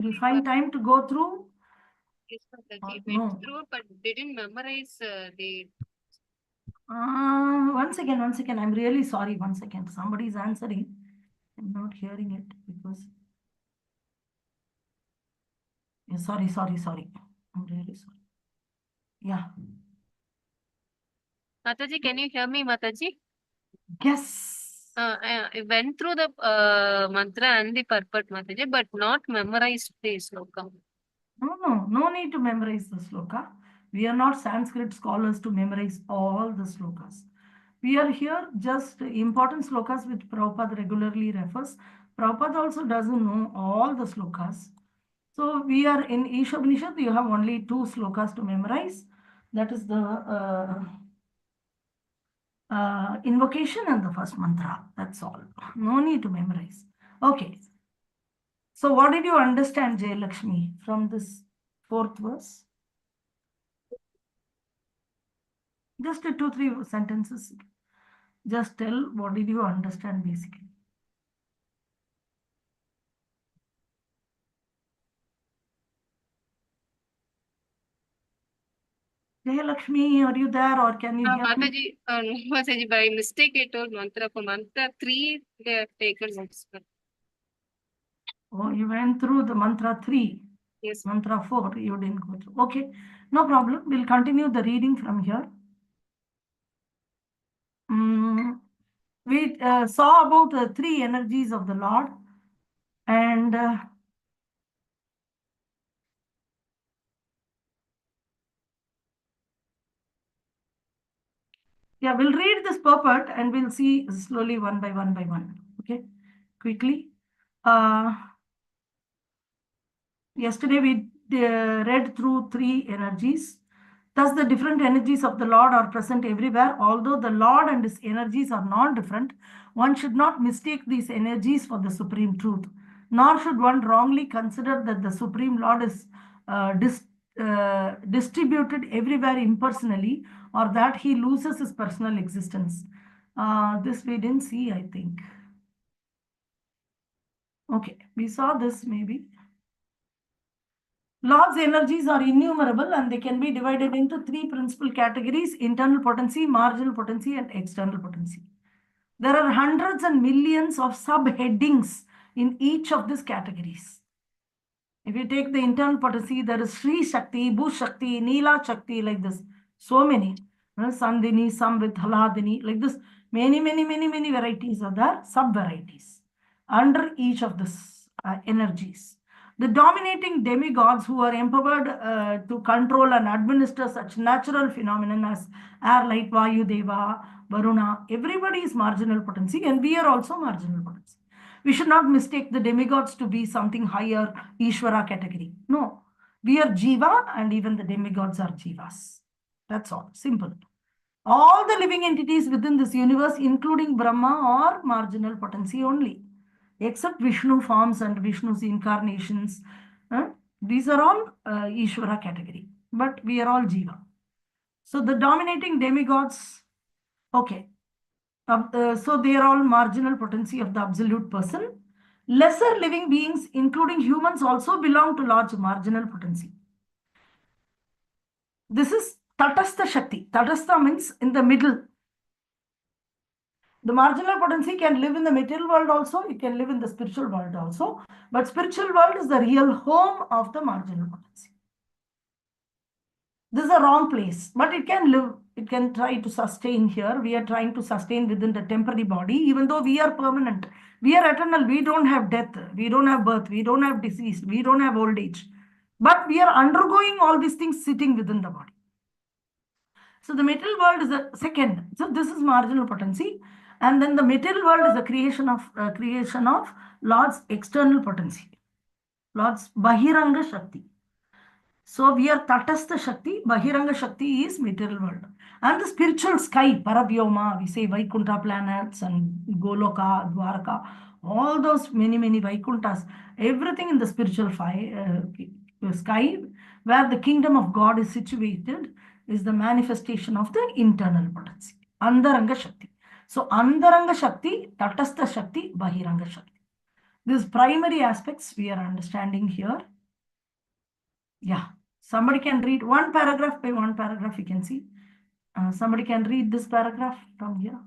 You'll find time to go through. Yes, Mataji. No. Went through, but didn't memorize the. One second. I'm really sorry. One second. Somebody is answering. I'm not hearing it because. Yeah, sorry. I'm really sorry. Yeah. Mataji, can you hear me, Mataji? Yes. I went through the mantra and the purport, Mataji, but not memorized the sloka. No need to memorize the sloka. We are not Sanskrit scholars to memorize all the slokas. We are here just important slokas which Prabhupada regularly refers. Prabhupada also doesn't know all the slokas. So we are in Isopanisad, you have only 2 slokas to memorize. That is the invocation and the first mantra. That's all. No need to memorize. Okay. So what did you understand, Jay Lakshmi, from this 4th verse? Just 2-3 sentences. Just tell what did you understand basically. Jay Lakshmi, are you there or can you hear me? Mataji, Mataji, by mistake I told mantra. For mantra 3, they have taken notes. Oh, you went through the mantra 3. Yes. Mantra 4, you didn't go through. Okay, no problem. We'll continue the reading from here. We saw about the 3 energies of the Lord, and yeah, we'll read this purport and we'll see slowly one by one. Okay, quickly. Yesterday we read through 3 energies. Thus, the different energies of the Lord are present everywhere. Although the Lord and his energies are not different, one should not mistake these energies for the supreme truth. Nor should one wrongly consider that the Supreme Lord is distributed everywhere impersonally, or that he loses his personal existence. This we didn't see, I think. Okay, we saw this maybe. Lord's energies are innumerable and they can be divided into 3 principal categories: internal potency, marginal potency, and external potency. There are hundreds and millions of subheadings in each of these categories. If you take the internal potency, there is Sri Shakti, Bhu Shakti, Neela Shakti, like this. So many. Sandhini, Samvit, Haladini, like this. Many varieties are there, sub-varieties under each of these energies. The dominating demigods who are empowered to control and administer such natural phenomena as air, light, Vayu, Deva, Varuna, everybody is marginal potency and we are also marginal potency. We should not mistake the demigods to be something higher, Ishvara category. No, we are Jiva and even the demigods are Jivas. That's all, simple. All the living entities within this universe, including Brahma, are marginal potency only, except Vishnu forms and Vishnu's incarnations. These are all Ishvara category, but we are all Jiva. So the dominating demigods, okay. So they are all marginal potency of the absolute person. Lesser living beings, including humans, also belong to large marginal potency. This is Tatastha Shakti. Tatastha means in the middle. The marginal potency can live in the material world also, it can live in the spiritual world also, but spiritual world is the real home of the marginal potency. This is a wrong place, but it can live, it can try to sustain here. We are trying to sustain within the temporary body, even though we are permanent. We are eternal. We don't have death. We don't have birth. We don't have disease. We don't have old age. But we are undergoing all these things sitting within the body. So the material world is the second. So this is marginal potency. And then the material world is the creation of Lord's external potency. Lord's Bahiranga Shakti. So we are Tatastha Shakti, Bahiranga Shakti is material world. And the spiritual sky, Paravyoma, we say Vaikuntha planets and Goloka, Dwaraka, all those many Vaikunthas, everything in the spiritual sky, where the kingdom of God is situated, is the manifestation of the internal potency, Andaranga Shakti. So Andaranga Shakti, Tatastha Shakti, Bahiranga Shakti. These primary aspects we are understanding here. Yeah. Somebody can read one paragraph by one paragraph, you can see. Somebody can read this paragraph from here.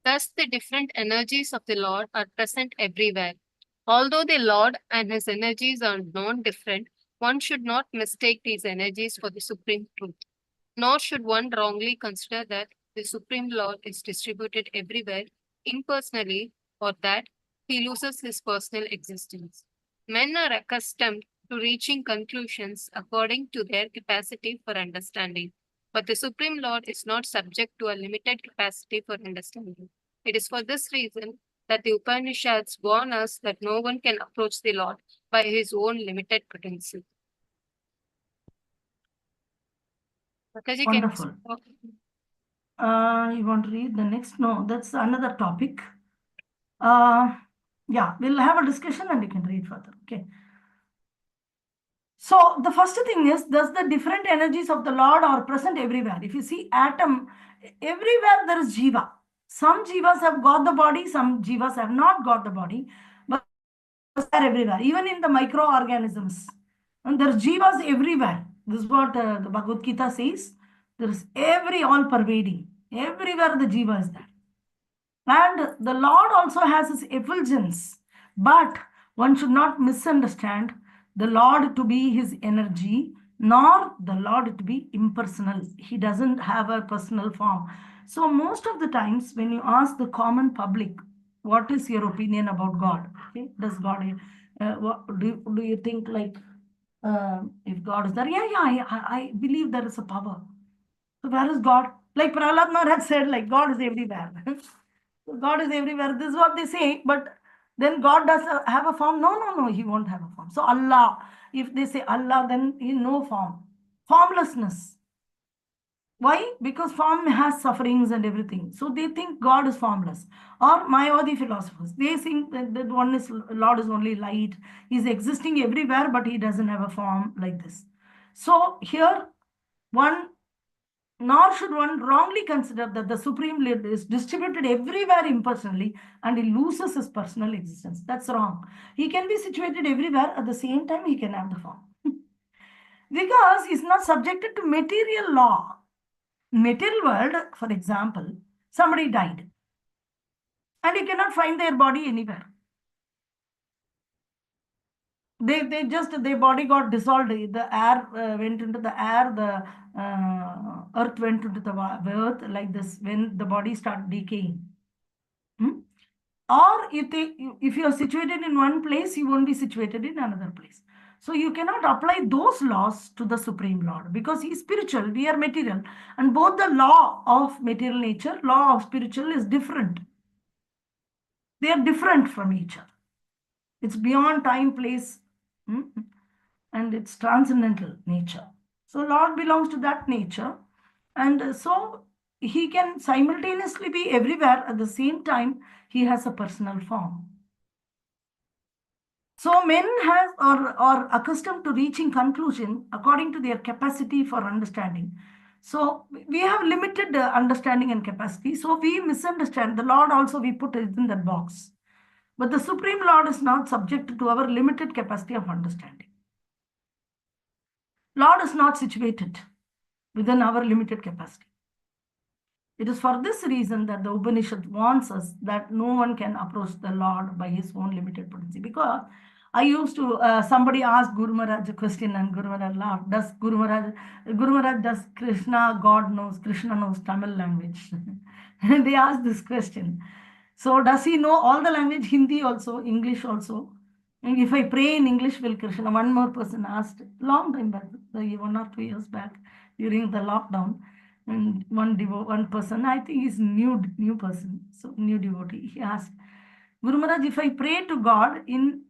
Thus, the different energies of the Lord are present everywhere. Although the Lord and his energies are non different, one should not mistake these energies for the supreme truth. Nor should one wrongly consider that the Supreme Lord is distributed everywhere impersonally or that he loses his personal existence. Men are accustomed to reaching conclusions according to their capacity for understanding. But the Supreme Lord is not subject to a limited capacity for understanding. It is for this reason that the Upanishads warn us that no one can approach the Lord by his own limited potency. Mataji, can you Wonderful. You want to read the next? No, that's another topic. Yeah, we'll have a discussion and you can read further. Okay. So the first thing is, thus the different energies of the Lord are present everywhere. If you see atom, everywhere there is jiva. Some jivas have got the body, some jivas have not got the body, but are everywhere, even in the microorganisms. And there's jivas everywhere. This is what the Bhagavad Gita says. There is all pervading. Everywhere the jiva is there. And the Lord also has his effulgence. But one should not misunderstand the Lord to be his energy, nor the Lord to be impersonal. He doesn't have a personal form. So, most of the times, when you ask the common public, what is your opinion about God? Okay, does God, do you think like if God is there? Yeah, I believe there is a power. So where is God? Like Prahlad Maharaj said, like God is everywhere. So God is everywhere. This is what they say. But then God does have a form? No, he won't have a form. So Allah, if they say Allah, then he no form. Formlessness. Why? Because form has sufferings and everything. So they think God is formless. Or Mayavadi philosophers, they think that one is Lord is only light. He's existing everywhere, but he doesn't have a form like this. So here, one nor should one wrongly consider that the Supreme Lord is distributed everywhere impersonally and he loses his personal existence. That's wrong. He can be situated everywhere at the same time he can have the form. Because he's not subjected to material law. Material world, for example, somebody died and you cannot find their body anywhere. They just their body got dissolved. The air went into the air. The earth went into the earth like this. When the body start decaying, or if you are situated in one place, you won't be situated in another place. So you cannot apply those laws to the Supreme Lord because he is spiritual. We are material, and both the law of material nature, law of spiritual is different. They are different from each other. It's beyond time, place, and it's transcendental nature. So Lord belongs to that nature. And so he can simultaneously be everywhere at the same time. He has a personal form. So men are accustomed to reaching conclusion according to their capacity for understanding. So we have limited understanding and capacity. So we misunderstand. The Lord also we put it in that box. But the Supreme Lord is not subject to our limited capacity of understanding. Lord is not situated within our limited capacity. It is for this reason that the Upanishad warns us that no one can approach the Lord by his own limited potency. Because I used to, somebody asked Guru Maharaj a question and Guru Maharaj laughed. Guru Maharaj, does Krishna knows Tamil language? They asked this question. So does he know all the language, Hindi also, English also? And if I pray in English, will Krishna? One more person asked, long time back, 1 or 2 years back, during the lockdown. And one person, I think he's new person, so new devotee. He asked, Guru Maharaj, if I pray to God in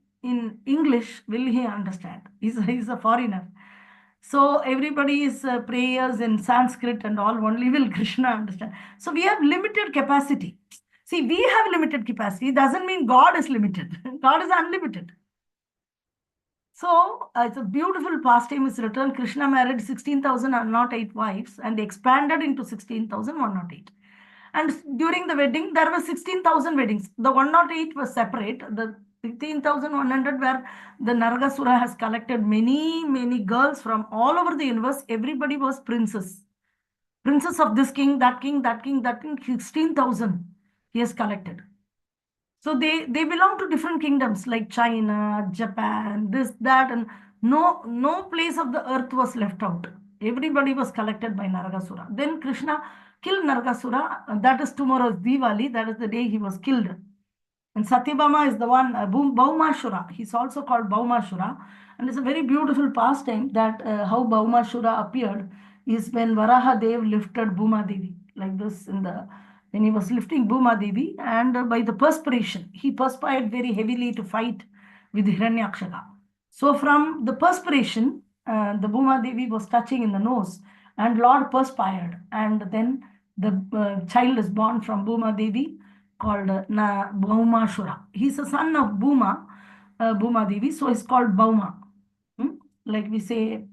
English, will he understand? He's a foreigner. So everybody's prayers in Sanskrit and all only will Krishna understand. So we have limited capacity. See, we have limited capacity. Doesn't mean God is limited. God is unlimited. So it's a beautiful pastime is written. Krishna married 16,008 wives and expanded into 16,108. And during the wedding, there were 16,000 weddings. The 108 was separate. The 16,100 where the Naragasura has collected many, many girls from all over the universe. Everybody was princes. Princess of this king, that king, that king, that king, 16,000 he has collected. So they belong to different kingdoms like China, Japan, this, that, and no place of the earth was left out. Everybody was collected by Naragasura. Then Krishna killed Naragasura. That is tomorrow's Diwali. That is the day he was killed. And Satyabhama is the one, Baumashura. He's also called Baumashura. And it's a very beautiful pastime that how Baumashura appeared is when Varaha Dev lifted Bhuma Devi, like this in the when he was lifting Bhuma Devi, and by the perspiration, he perspired very heavily to fight with Hiranyakshaka. So from the perspiration, the Bhuma Devi was touching in the nose, and Lord perspired, and then the child is born from Bhuma Devi called Baumashura. He's a son of Bhuma Devi, so he's called Bauma. Like we say,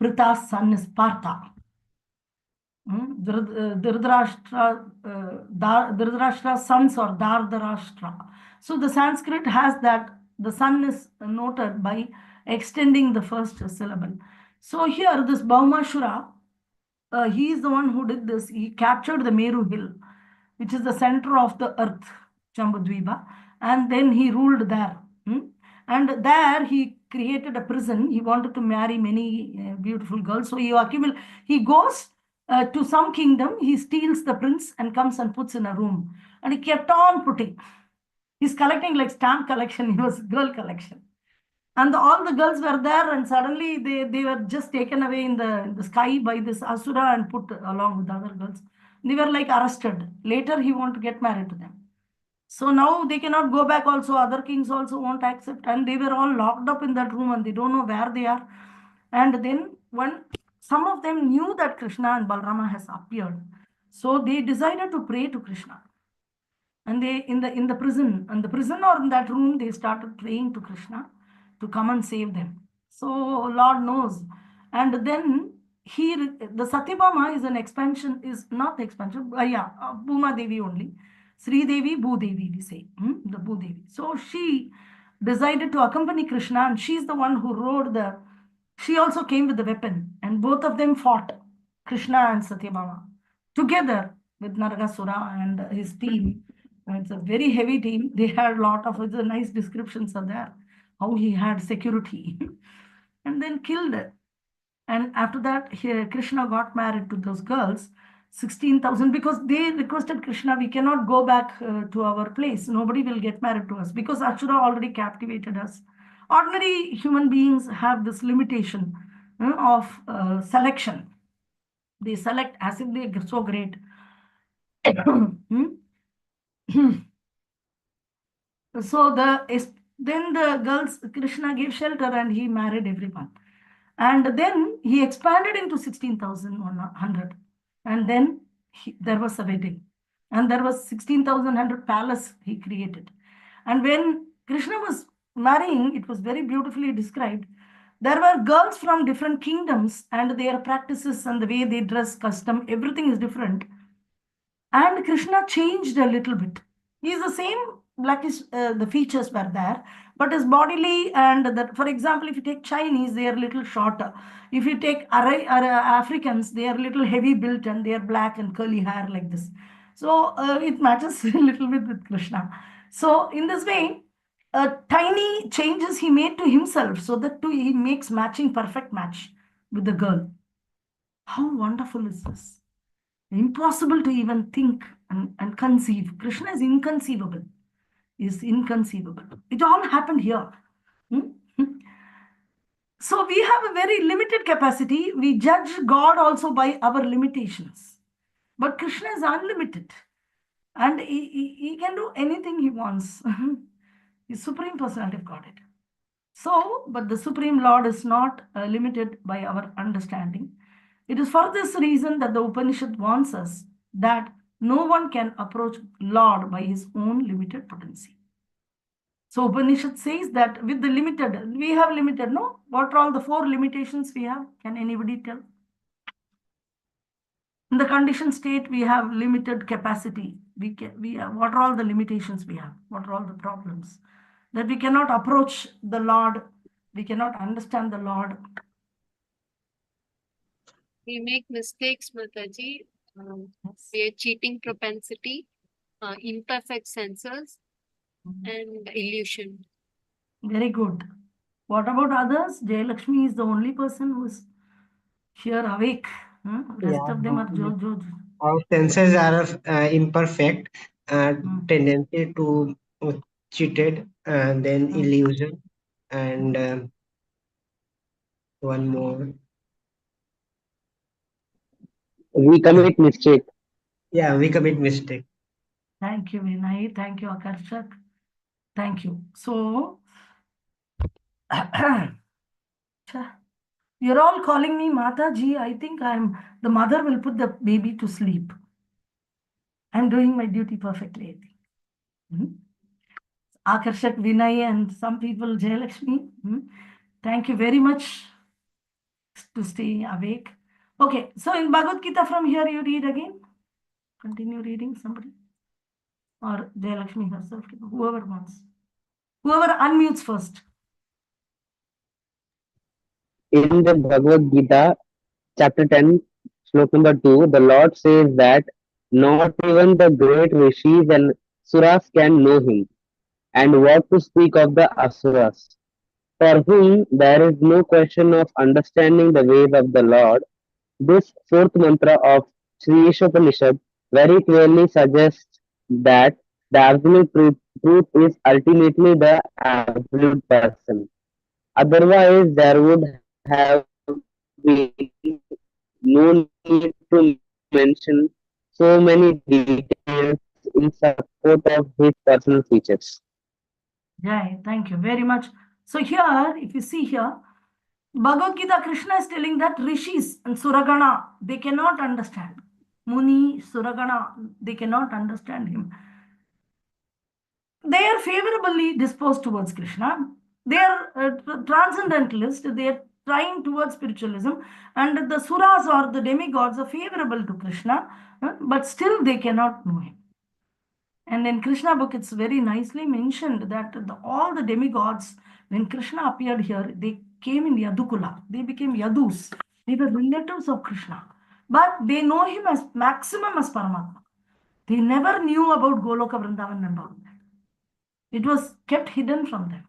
Pritha's son is Partha. Dhritarashtra's sons or Dardharashtra. So the Sanskrit has that the son is noted by extending the first syllable. So here this Baumashura, he is the one who did this. He captured the Meru hill, which is the center of the earth, Jambudvipa, and then he ruled there. And there he created a prison. He wanted to marry many beautiful girls. So he goes to some kingdom, he steals the prince and comes and puts in a room. And he kept on putting. He's collecting like stamp collection. He was girl collection. And all the girls were there, and suddenly they were just taken away in the sky by this Asura and put along with the other girls. They were like arrested. Later, he want to get married to them. So now they cannot go back also. Other kings also won't accept. And they were all locked up in that room and they don't know where they are. And then some of them knew that Krishna and Balrama has appeared. So they decided to pray to Krishna. And they in the prison or in that room, they started praying to Krishna to come and save them. So Lord knows. And then the Satyabhama is an expansion, is not the expansion, Bhuma Devi only. Sri Devi, Bhu Devi, we say, the Bhu Devi. So she decided to accompany Krishna, and she's the one who rode she also came with the weapon, and both of them fought, Krishna and Satyabhama, together with Naragasura and his team. And it's a very heavy team. They had a lot of nice descriptions are there, how he had security, and then killed it. And after that, Krishna got married to those girls, 16,000, because they requested Krishna, we cannot go back to our place. Nobody will get married to us because Ashura already captivated us. Ordinary human beings have this limitation of selection. They select as if they are so great. So then the girls, Krishna gave shelter and he married everyone. And then he expanded into 16,100. And then there was a wedding. And there was 16,100 palace he created. And when Krishna was marrying, it was very beautifully described. There were girls from different kingdoms, and their practices and the way they dress, custom, everything is different. And Krishna changed a little bit. He is the same, blackish, the features were there, but his bodily and that, for example, if you take Chinese, they are little shorter. If you take Africans, they are little heavy built and they are black and curly hair like this. So it matches a little bit with Krishna. So in this way, tiny changes he made to himself so that he makes matching perfect match with the girl. How wonderful is this? Impossible to even think and conceive. Krishna is inconceivable. It all happened here. So we have a very limited capacity. We judge God also by our limitations. But Krishna is unlimited. And he can do anything he wants. He's Supreme Personality of Godhead. So, but the Supreme Lord is not limited by our understanding. It is for this reason that the Upanishad warns us that no one can approach Lord by his own limited potency. So Upanishad says that with the limited, we have limited, no? What are all the 4 limitations we have? Can anybody tell? In the conditioned state, we have limited capacity. What are all the limitations we have? What are all the problems? That we cannot approach the Lord, we cannot understand the Lord. We make mistakes, Mataji. Yes. We have cheating propensity, imperfect senses, and illusion. Very good. What about others? Jayalakshmi is the only person who is here awake. Rest Yeah, of them are jo. our senses are imperfect, Hmm. tendency to cheated, and then Hmm. illusion, and one more. We commit mistake. Yeah, we commit mistake. Thank you, Vinay. Thank you, Akarshak. Thank you. So, you're all calling me Mataji. I think the mother will put the baby to sleep. I'm doing my duty perfectly, I think. Akarshak, Vinay, and some people, Jayalakshmi. Thank you very much to stay awake. Okay, so in Bhagavad Gita from here, you read again. Continue reading, somebody. Or Jayalakshmi herself, whoever wants. Whoever unmutes first. In the Bhagavad Gita, chapter 10, slok number 2, the Lord says that not even the great rishis and suras can know him, and what to speak of the asuras, for whom there is no question of understanding the ways of the Lord. This fourth mantra of Sri Isopanisad very clearly suggests that the absolute truth is ultimately the absolute person. Otherwise, there would have been no need to mention so many details in support of his personal features. Jai, thank you very much. So here, if you see here, Bhagavad Gita, Krishna is telling that rishis and suragana, they cannot understand. Muni, suragana, they cannot understand him. They are favorably disposed towards Krishna. They are transcendentalists. They are trying towards spiritualism. And the suras or the demigods are favorable to Krishna, but still they cannot know him. And in Krishna book, it's very nicely mentioned that all the demigods, when Krishna appeared here, they came in Yadukula. They became Yadus. They were relatives of Krishna. But they know him as maximum as Paramatma. They never knew about Goloka Vrindavan and all that. It was kept hidden from them.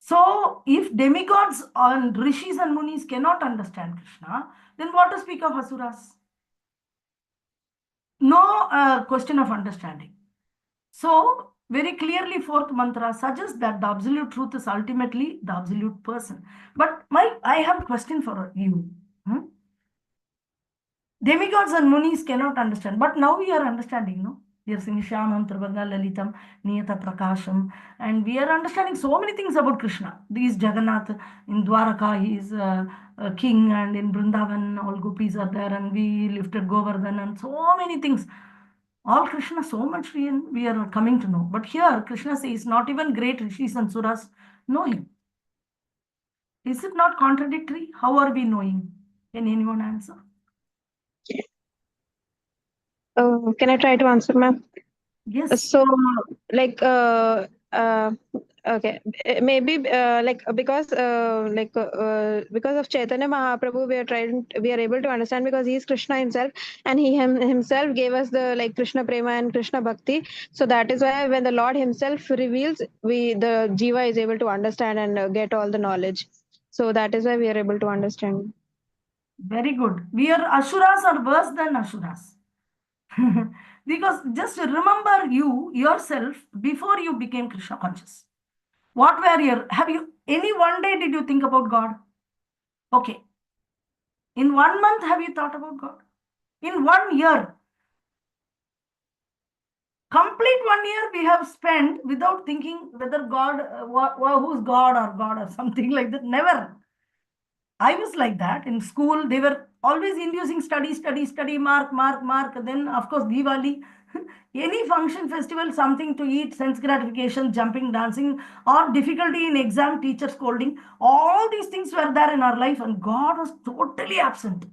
So, if demigods and rishis and munis cannot understand Krishna, then what to speak of asuras? No question of understanding. So, very clearly, fourth mantra suggests that the absolute truth is ultimately the absolute person. But I have a question for you. Demigods and munis cannot understand, but now we are understanding, no? We are saying Shyamam, Tribhaga, Lalitam, Niyata Prakasham, and we are understanding so many things about Krishna. These Jagannath in Dwaraka, he is a king, and in Vrindavan, all gopis are there, and we lifted Govardhan, and so many things. All Krishna, so much we are coming to know. But here, Krishna says, not even great rishis and suras know him. Is it not contradictory? How are we knowing? Can anyone answer? Can I try to answer, ma'am? Yes. So, like, okay, maybe because of Chaitanya Mahaprabhu, we are able to understand because he is Krishna himself, and he himself gave us the like Krishna Prema and Krishna Bhakti. So that is why when the Lord Himself reveals, the Jiva is able to understand and get all the knowledge. So that is why we are able to understand. Very good. Asuras are worse than Asuras. Because just remember yourself before you became Krishna conscious. What were any one day did you think about God? Okay. In 1 month, have you thought about God? In 1 year, complete 1 year we have spent without thinking whether God, who's God or something like that. Never. I was like that in school. They were always inducing study, mark. Then, of course, Diwali, any function, festival, something to eat, sense gratification, jumping, dancing, or difficulty in exam, teacher scolding. All these things were there in our life, and God was totally absent.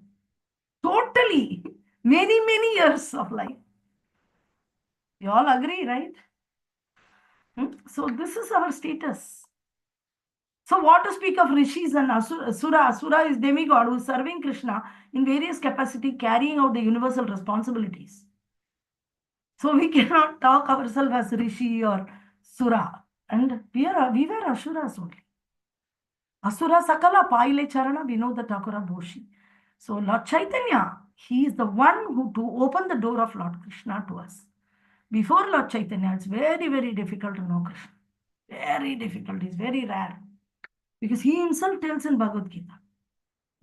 Totally. Many, many years of life. You all agree, right? So this is our status. So what to speak of rishis and asura? Asura is demigod who is serving Krishna in various capacity, carrying out the universal responsibilities. So we cannot talk ourselves as rishi or sura. And we were asuras only. Asura Sakala Paile Charana Vinoda Thakura Boshi. So Lord Chaitanya, he is the one who to open the door of Lord Krishna to us. Before Lord Chaitanya, it's very, very difficult to know Krishna. Very difficult. It's very rare. Because he himself tells in Bhagavad Gita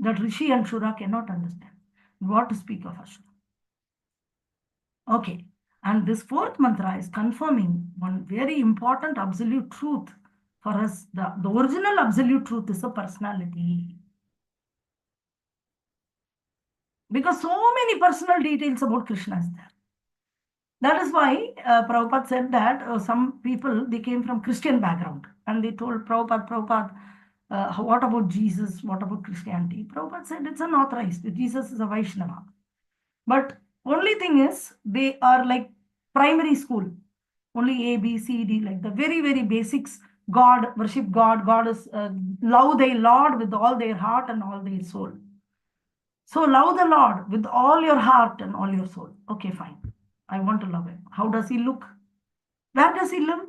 that Rishi and Shura cannot understand. What to speak of Ashura? Okay. And this fourth mantra is confirming one very important absolute truth for us. The original absolute truth is a personality. Because so many personal details about Krishna is there. That is why Prabhupada said that some people, they came from Christian background and they told Prabhupada, what about Jesus? What about Christianity? Prabhupada said it's unauthorized. Jesus is a Vaishnava. But only thing is, they are like primary school. Only A, B, C, D, like the very, very basics. God, worship God. God is love their Lord with all their heart and all their soul. So love the Lord with all your heart and all your soul. Okay, fine. I want to love him. How does he look? Where does he live?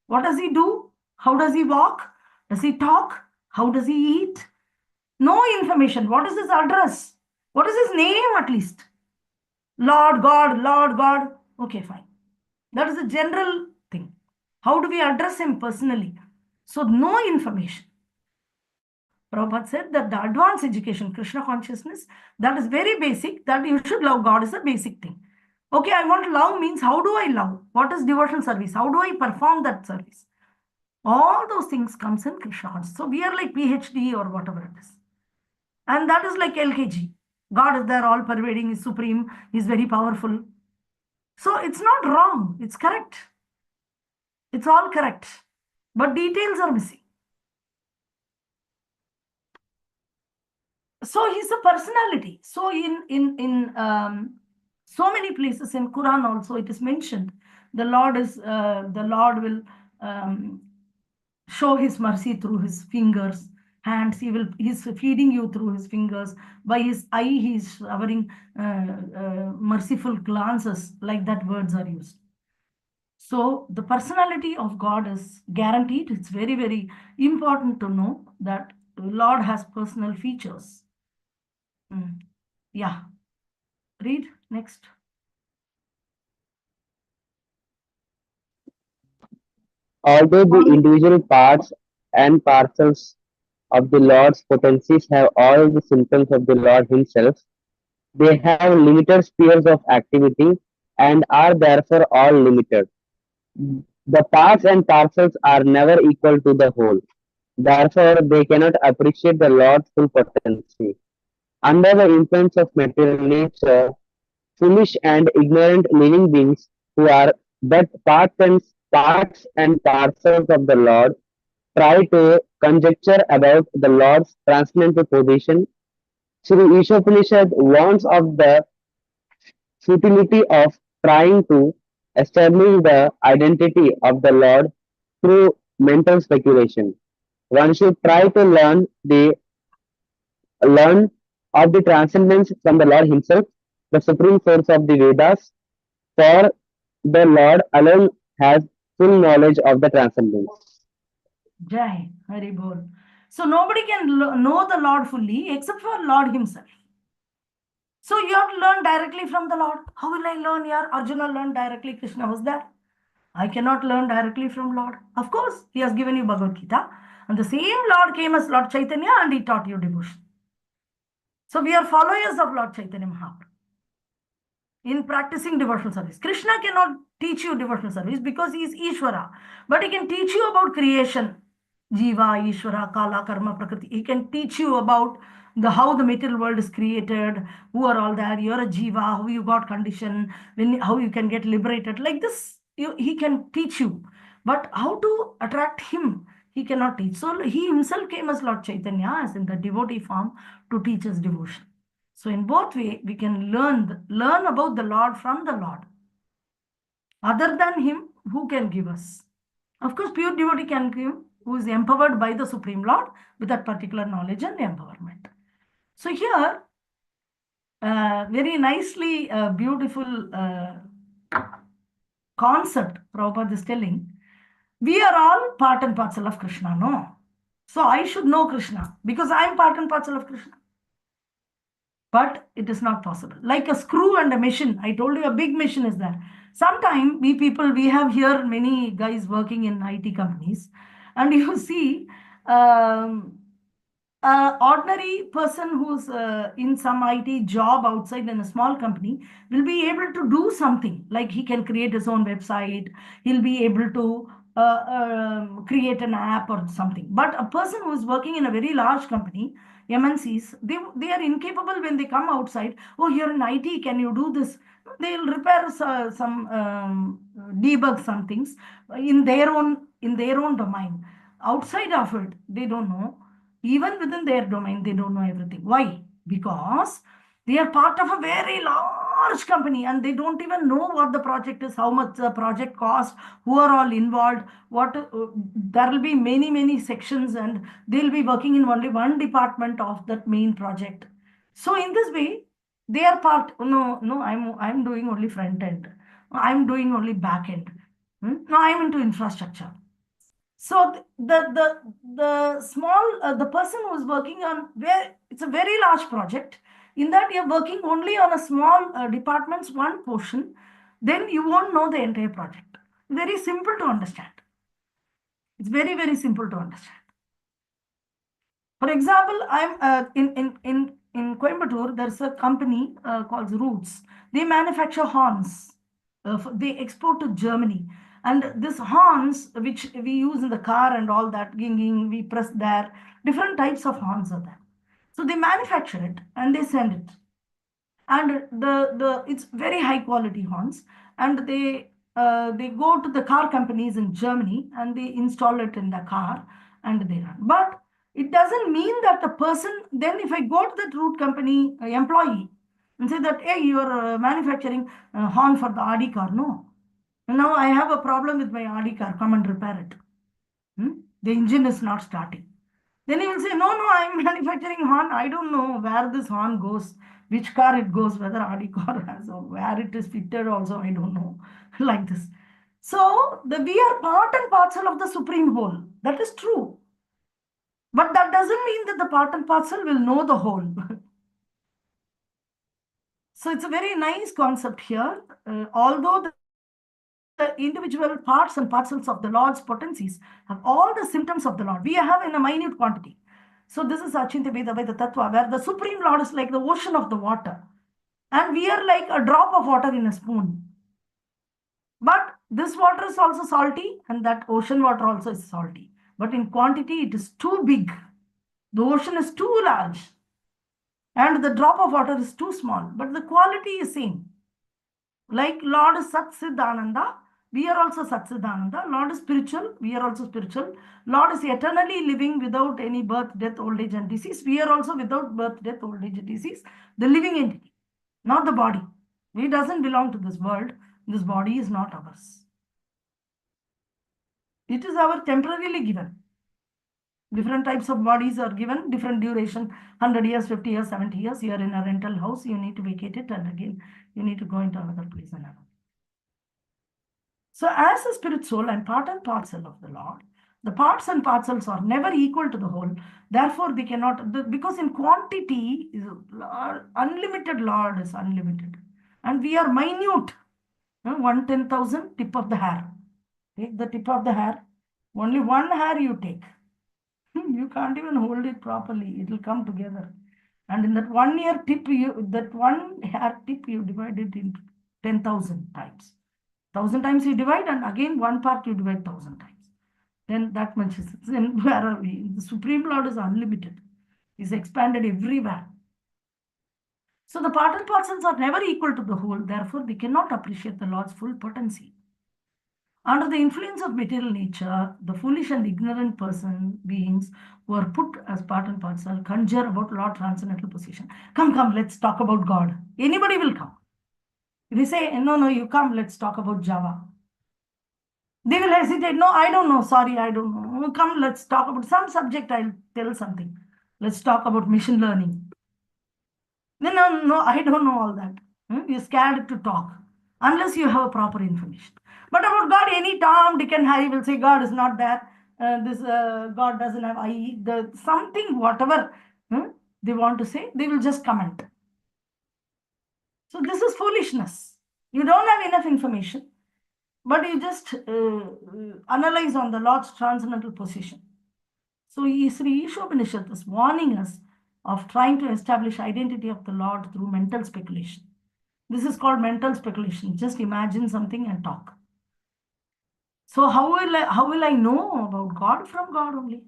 What does he do? How does he walk? Does he talk? How does he eat? No information. What is his address? What is his name at least? Lord God, Lord God. Okay, fine. That is a general thing. How do we address him personally? So no information. Prabhupada said that the advanced education, Krishna consciousness, that is very basic, that you should love God is a basic thing. Okay, I want to love means how do I love? What is devotional service? How do I perform that service? All those things comes in Krishna consciousness. So we are like PhD or whatever it is. And that is like LKG. God is there, all pervading, is supreme, is very powerful. So it's not wrong, it's correct. It's all correct. But details are missing. So he's a personality. So in so many places in Quran also it is mentioned the Lord will show his mercy through his fingers, hands. He's feeding you through his fingers. By his eye, he's showering merciful glances, like that words are used. So the personality of God is guaranteed. It's very, very important to know that Lord has personal features. Yeah. Read next. Although the individual parts and parcels of the Lord's potencies have all the symptoms of the Lord Himself, they have limited spheres of activity and are therefore all limited. The parts and parcels are never equal to the whole. Therefore, they cannot appreciate the Lord's full potency. Under the influence of material nature, foolish and ignorant living beings who are but parts and parcels of the Lord try to conjecture about the Lord's transcendental position. Sri Isopanisad warns of the futility of trying to establish the identity of the Lord through mental speculation. One should try to learn of the transcendence from the Lord Himself, the supreme source of the Vedas, for the Lord alone has full knowledge of the transcendence. Jai Hari Bol. So nobody can know the Lord fully except for Lord Himself. So you have to learn directly from the Lord. How will I learn here? Arjuna learned directly. Krishna was there. I cannot learn directly from Lord. Of course, He has given you Bhagavad Gita. And the same Lord came as Lord Chaitanya and He taught you devotion. So we are followers of Lord Chaitanya Mahaprabhu in practicing devotional service. Krishna cannot teach you devotional service because he is Ishvara, but he can teach you about creation. Jiva, Ishvara, Kala, Karma, Prakriti. He can teach you about how the material world is created, who are all there. You're a Jiva, how you got conditioned, how you can get liberated. Like this, he can teach you. But how to attract him, he cannot teach. So he himself came as Lord Chaitanya, as in the devotee form, to teach us devotion. So in both way, we can learn about the Lord from the Lord. Other than him, who can give us? Of course, pure devotee can give, who is empowered by the Supreme Lord with that particular knowledge and empowerment. So here, very nicely, beautiful concept Prabhupada is telling. We are all part and parcel of Krishna, no? So I should know Krishna because I am part and parcel of Krishna. But it is not possible. Like a screw and a machine. I told you a big machine is there. Sometimes we have here many guys working in IT companies, and you see ordinary person who's in some IT job outside in a small company will be able to do something like he can create his own website, he'll be able to create an app or something. But a person who is working in a very large company, MNCs, they are incapable when they come outside. Oh, you're in IT, can you do this? They'll repair some debug some things in their own domain. Outside of it, they don't know. Even within their domain, they don't know everything. Why? Because they are part of a very large company and they don't even know what the project is, how much the project cost, who are all involved, what there will be many sections, and they'll be working in only one department of that main project. So in this way, they are part. No, I'm doing only front end. I'm doing only back end. No, I'm into infrastructure. So the small the person who is working on where it's a very large project, in that you're working only on a small department's one portion, then you won't know the entire project. Very simple to understand. It's very simple to understand. For example, I'm in Coimbatore. There's a company called Roots. They manufacture horns. They export to Germany. And this horns, which we use in the car and all that, we press there. Different types of horns are there. So they manufacture it and they send it. And it's very high quality horns. And they go to the car companies in Germany and they install it in the car and they run. But it doesn't mean that the person, then if I go to that root company employee and say that, hey, you are manufacturing horn for the Audi car. No. Now I have a problem with my Audi car. Come and repair it. The engine is not starting. Then he will say, no, I'm manufacturing horn. I don't know where this horn goes, which car it goes, whether Audi car has or where it is fitted also, I don't know. Like this. So we are part and parcel of the Supreme Whole. That is true. But that doesn't mean that the part and parcel will know the whole. So it's a very nice concept here. Although the individual parts and parcels of the Lord's potencies have all the symptoms of the Lord, we have in a minute quantity. So this is Achintya Veda Tattva, where the Supreme Lord is like the ocean of the water. And we are like a drop of water in a spoon. But this water is also salty, and that ocean water also is salty. But in quantity, it is too big. The ocean is too large. And the drop of water is too small. But the quality is same. Like Lord is Sat Siddhananda, we are also Sat Siddhananda. Lord is spiritual, we are also spiritual. Lord is eternally living without any birth, death, old age, and disease. We are also without birth, death, old age, and disease. The living entity, not the body. We doesn't belong to this world. This body is not ours. It is our temporarily given. Different types of bodies are given, different duration, 100 years, 50 years, 70 years. You are in a rental house, you need to vacate it, and again, you need to go into another place and another. So as a spirit soul, I'm part and parcel of the Lord. The parts and parcels are never equal to the whole. Therefore, they cannot, because in quantity, unlimited Lord is unlimited. And we are minute. 1/10,000 tip of the hair. Take the tip of the hair. Only one hair you take. You can't even hold it properly. It will come together. And in that 1 year tip, that one hair tip, you divide it into 10,000 times. 1,000 times you divide, and again one part you divide 1,000 times. Then that much is. Then where are we? The Supreme Lord is unlimited. He's expanded everywhere. So the part and parcels are never equal to the whole. Therefore, they cannot appreciate the Lord's full potency. Under the influence of material nature, the foolish and ignorant beings who are put as part and parcel conjure about Lord transcendental position. Come, let's talk about God. Anybody will come. If you say, no, you come, let's talk about Java. They will hesitate. No, I don't know. Sorry, I don't know. Come, let's talk about some subject. I'll tell something. Let's talk about machine learning. No, I don't know all that. You're scared to talk unless you have proper information. But about God, any Tom, Dick, and Harry will say God is not there. This God doesn't have something, whatever they want to say, they will just comment. So this is foolishness. You don't have enough information, but you just analyze on the Lord's transcendental position. So Sri Isopanisad is warning us of trying to establish identity of the Lord through mental speculation. This is called mental speculation. Just imagine something and talk. So how will I know about God? From God only.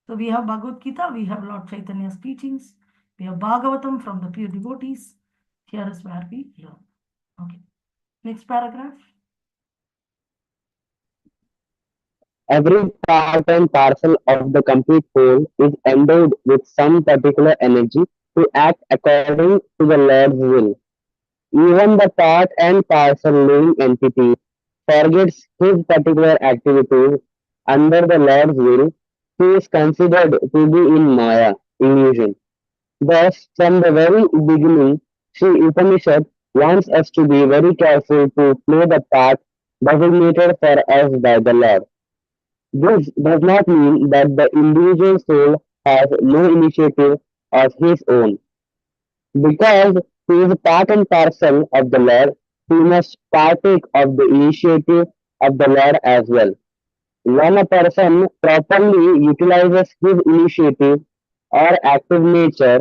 So we have Bhagavad Gita, we have Lord Chaitanya's teachings, we have Bhagavatam from the pure devotees. Here is where we learn. Okay. Next paragraph. Every part and parcel of the complete whole is endowed with some particular energy to act according to the Lord's will. Even the part and parcel living entity forgets his particular activity under the Lord's will. He is considered to be in Maya, illusion. Thus, from the very beginning, Sri Upanishad wants us to be very careful to play the part designated for us by the Lord. This does not mean that the individual soul has no initiative of his own. Because he is part and parcel of the Lord, he must partake of the initiative of the Lord as well. When a person properly utilizes his initiative or active nature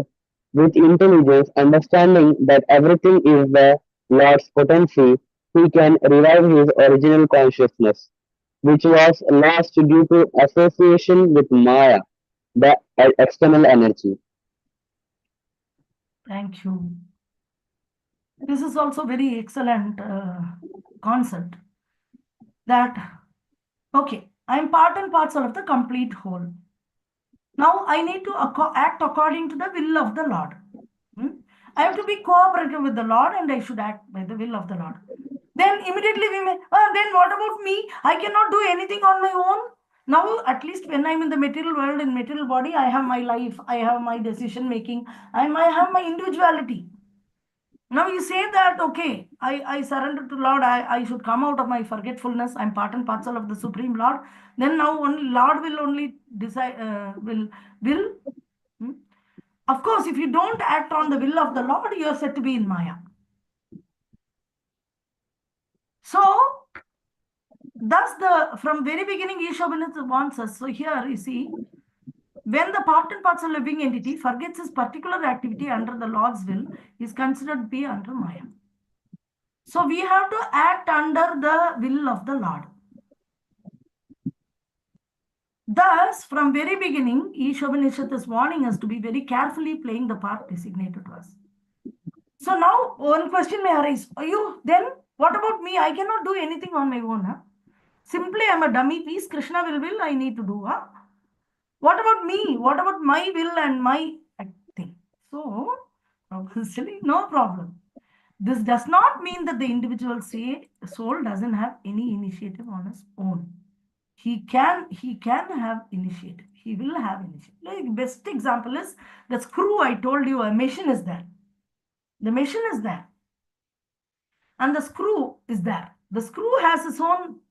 with intelligence, understanding that everything is the Lord's potency, he can revive his original consciousness, which was lost due to association with Maya, the external energy. Thank you. This is also very excellent concept that, okay, I'm part and parcel of the complete whole. Now I need to act according to the will of the Lord. I have to be cooperative with the Lord and I should act by the will of the Lord. Then immediately we may, then what about me? I cannot do anything on my own. Now, at least when I'm in the material world, in material body, I have my life, I have my decision making, I have my individuality. Now you say that, okay, I surrender to Lord, I should come out of my forgetfulness, I'm part and parcel of the Supreme Lord. Then now only Lord will only decide, will. Of course, if you don't act on the will of the Lord, you are said to be in Maya. So, thus from very beginning, Isopanisad wants us. So here you see, when the part and parcel living entity forgets his particular activity under the Lord's will, he is considered to be under Maya. So we have to act under the will of the Lord. Thus, from very beginning, Isopanisad is warning us to be very carefully playing the part designated to us. So now one question may arise. Then what about me? I cannot do anything on my own. Huh? Simply I'm a dummy piece. Krishna will, I need to do. Huh? What about me? What about my will and my acting? So, obviously, no problem. This does not mean that the individual soul doesn't have any initiative on his own. He can have initiative. He will have initiative. Like best example is the screw I told you, a machine is there. The machine is there. And the screw is there. The screw has its own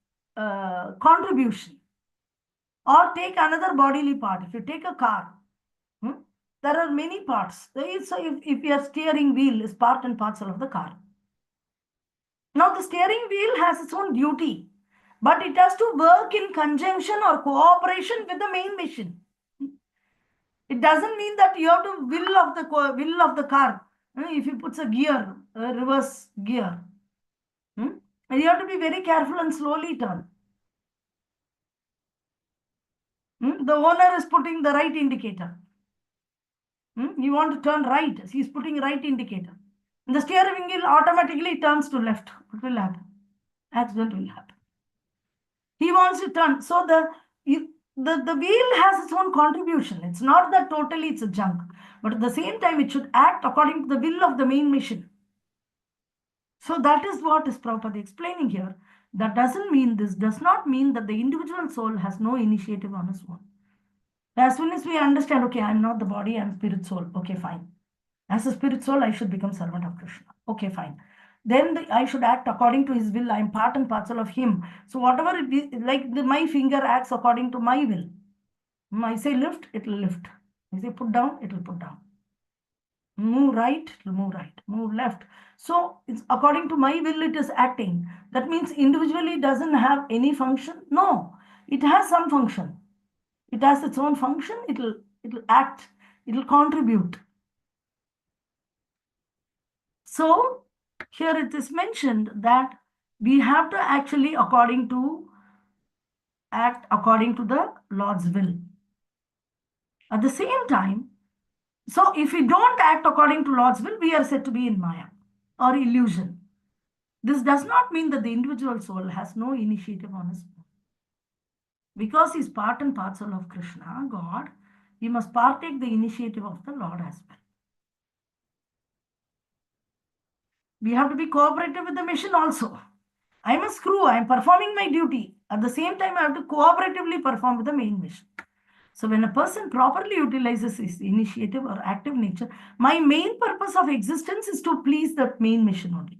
contribution. Or take another bodily part. If you take a car, there are many parts. So if your steering wheel is part and parcel of the car. Now the steering wheel has its own duty, but it has to work in conjunction or cooperation with the main machine. It doesn't mean that you have to will of the car. If you put a gear, a reverse gear, and you have to be very careful and slowly turn. The owner is putting the right indicator. You want to turn right. He's putting right indicator. And the steering wheel automatically turns to left. What will happen? Accident will happen. He wants to turn. So the wheel has its own contribution. It's not that totally it's a junk, but at the same time, it should act according to the will of the main mission. So that is what is Prabhupada explaining here. That doesn't mean, this does not mean that the individual soul has no initiative on its own. As soon as we understand, okay, I'm not the body, I'm spirit soul. Okay, fine. As a spirit soul, I should become servant of Krishna. Okay, fine. Then I should act according to his will. I'm part and parcel of him. So whatever it is, like my finger acts according to my will. I say lift, it will lift. I say put down, it will put down. Move right, it will move right. Move left. So it's according to my will, it is acting. That means individually doesn't have any function. No, it has some function. It has its own function. It'll act. It'll contribute. So here it is mentioned that we have to actually act according to the Lord's will. At the same time, so if we don't act according to Lord's will, we are said to be in Maya or illusion. This does not mean that the individual soul has no initiative on his own. Because he's part and parcel of Krishna, God, he must partake the initiative of the Lord as well. We have to be cooperative with the mission also. I'm a screw, I'm performing my duty. At the same time, I have to cooperatively perform with the main mission. So when a person properly utilizes his initiative or active nature, my main purpose of existence is to please that main mission only.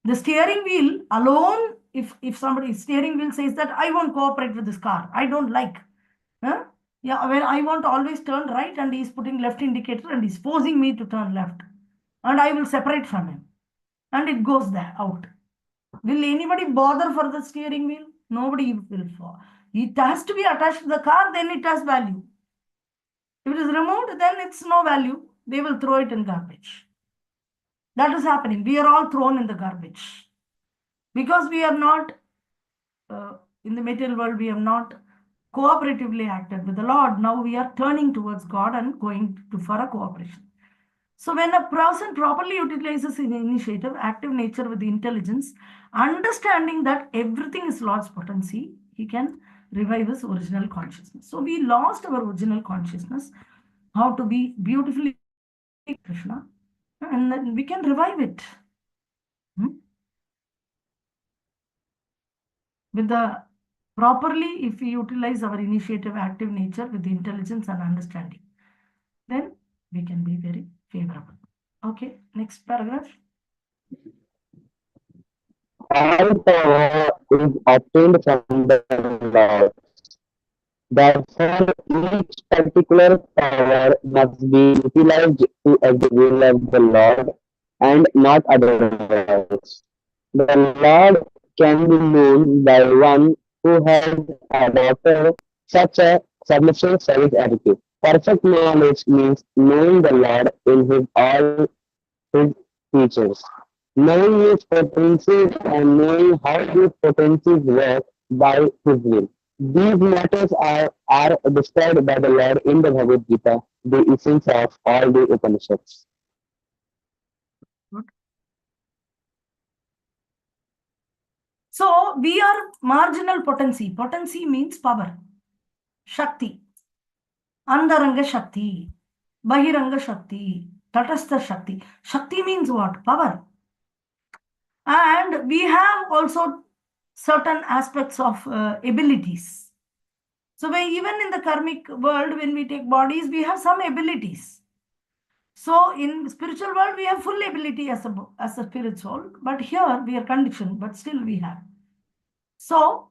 The steering wheel alone, if somebody's steering wheel says that I won't cooperate with this car, I don't like. Huh? Yeah, well, I want to always turn right and he's putting left indicator and he's forcing me to turn left. And I will separate from him. And it goes there, out. Will anybody bother for the steering wheel? Nobody will fall. It has to be attached to the car, then it has value. If it is removed, then it's no value. They will throw it in garbage. That is happening. We are all thrown in the garbage. Because we are not, in the material world, we have not cooperatively acted with the Lord. Now we are turning towards God and going for a cooperation. So when a person properly utilizes his initiative, active nature with the intelligence, understanding that everything is Lord's potency, he can revive his original consciousness. So we lost our original consciousness, how to be beautifully Krishna, and then we can revive it. With the properly, if we utilize our initiative, active nature with the intelligence and understanding, then we can be very favorable. Okay, next paragraph. All power is obtained from the Lord. Therefore, each particular power must be utilized to the will of the Lord and not otherwise. The Lord can be known by one who has adopted such a submissive service attitude. Perfect knowledge means knowing the Lord in his all his features, knowing his potencies and knowing how these potencies work by his will. These matters are described by the Lord in the Bhagavad Gita, the essence of all the Upanishads. So we are marginal potency. Potency means power. Shakti. Andaranga Shakti. Bahiranga Shakti. Tatastha Shakti. Shakti means what? Power. And we have also certain aspects of abilities. So even in the karmic world, when we take bodies, we have some abilities. So in spiritual world, we have full ability as a spirit soul, but here we are conditioned, but still we have. So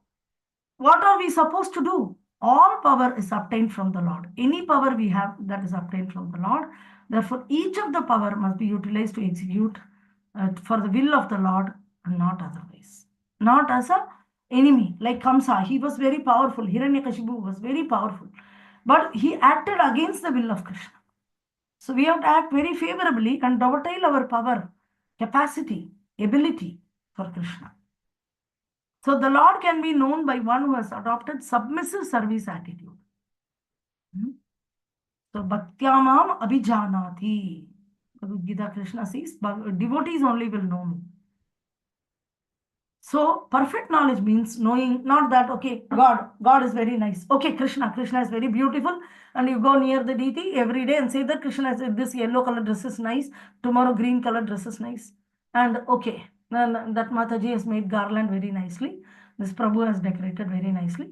what are we supposed to do? All power is obtained from the Lord. Any power we have, that is obtained from the Lord. Therefore, each of the power must be utilized to execute for the will of the Lord and not otherwise. Not as a enemy, like Kamsa. He was very powerful. Hiranyakashipu was very powerful. But he acted against the will of Krishna. So we have to act very favorably and dovetail our power, capacity, ability for Krishna. So the Lord can be known by one who has adopted submissive service attitude. So Bhaktyamam Abhijanati. Bhagavad Gita Krishna says, devotees only will know me. So perfect knowledge means knowing not that, okay, God is very nice. Okay, Krishna is very beautiful. And you go near the deity every day and say that Krishna is this yellow color dress is nice. Tomorrow green color dress is nice. And okay, then that Mataji has made garland very nicely. This Prabhu has decorated very nicely.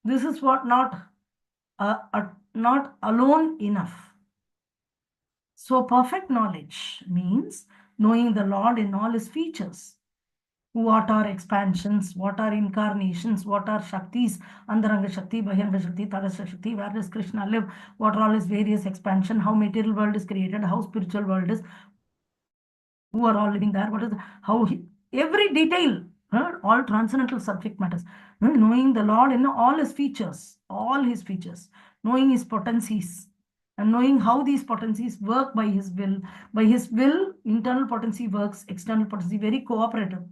This is what not alone enough. So perfect knowledge means knowing the Lord in all his features. What are expansions? What are incarnations? What are Shaktis? Andaranga Shakti, Bahiranga Shakti, Tadasya Shakti. Where does Krishna live? What are all his various expansion? How material world is created? How spiritual world is? Who are all living there? What is how he, every detail, all transcendental subject matters. Knowing the Lord in all his features, knowing his potencies, and knowing how these potencies work by his will. By his will, internal potency works, external potency very cooperative.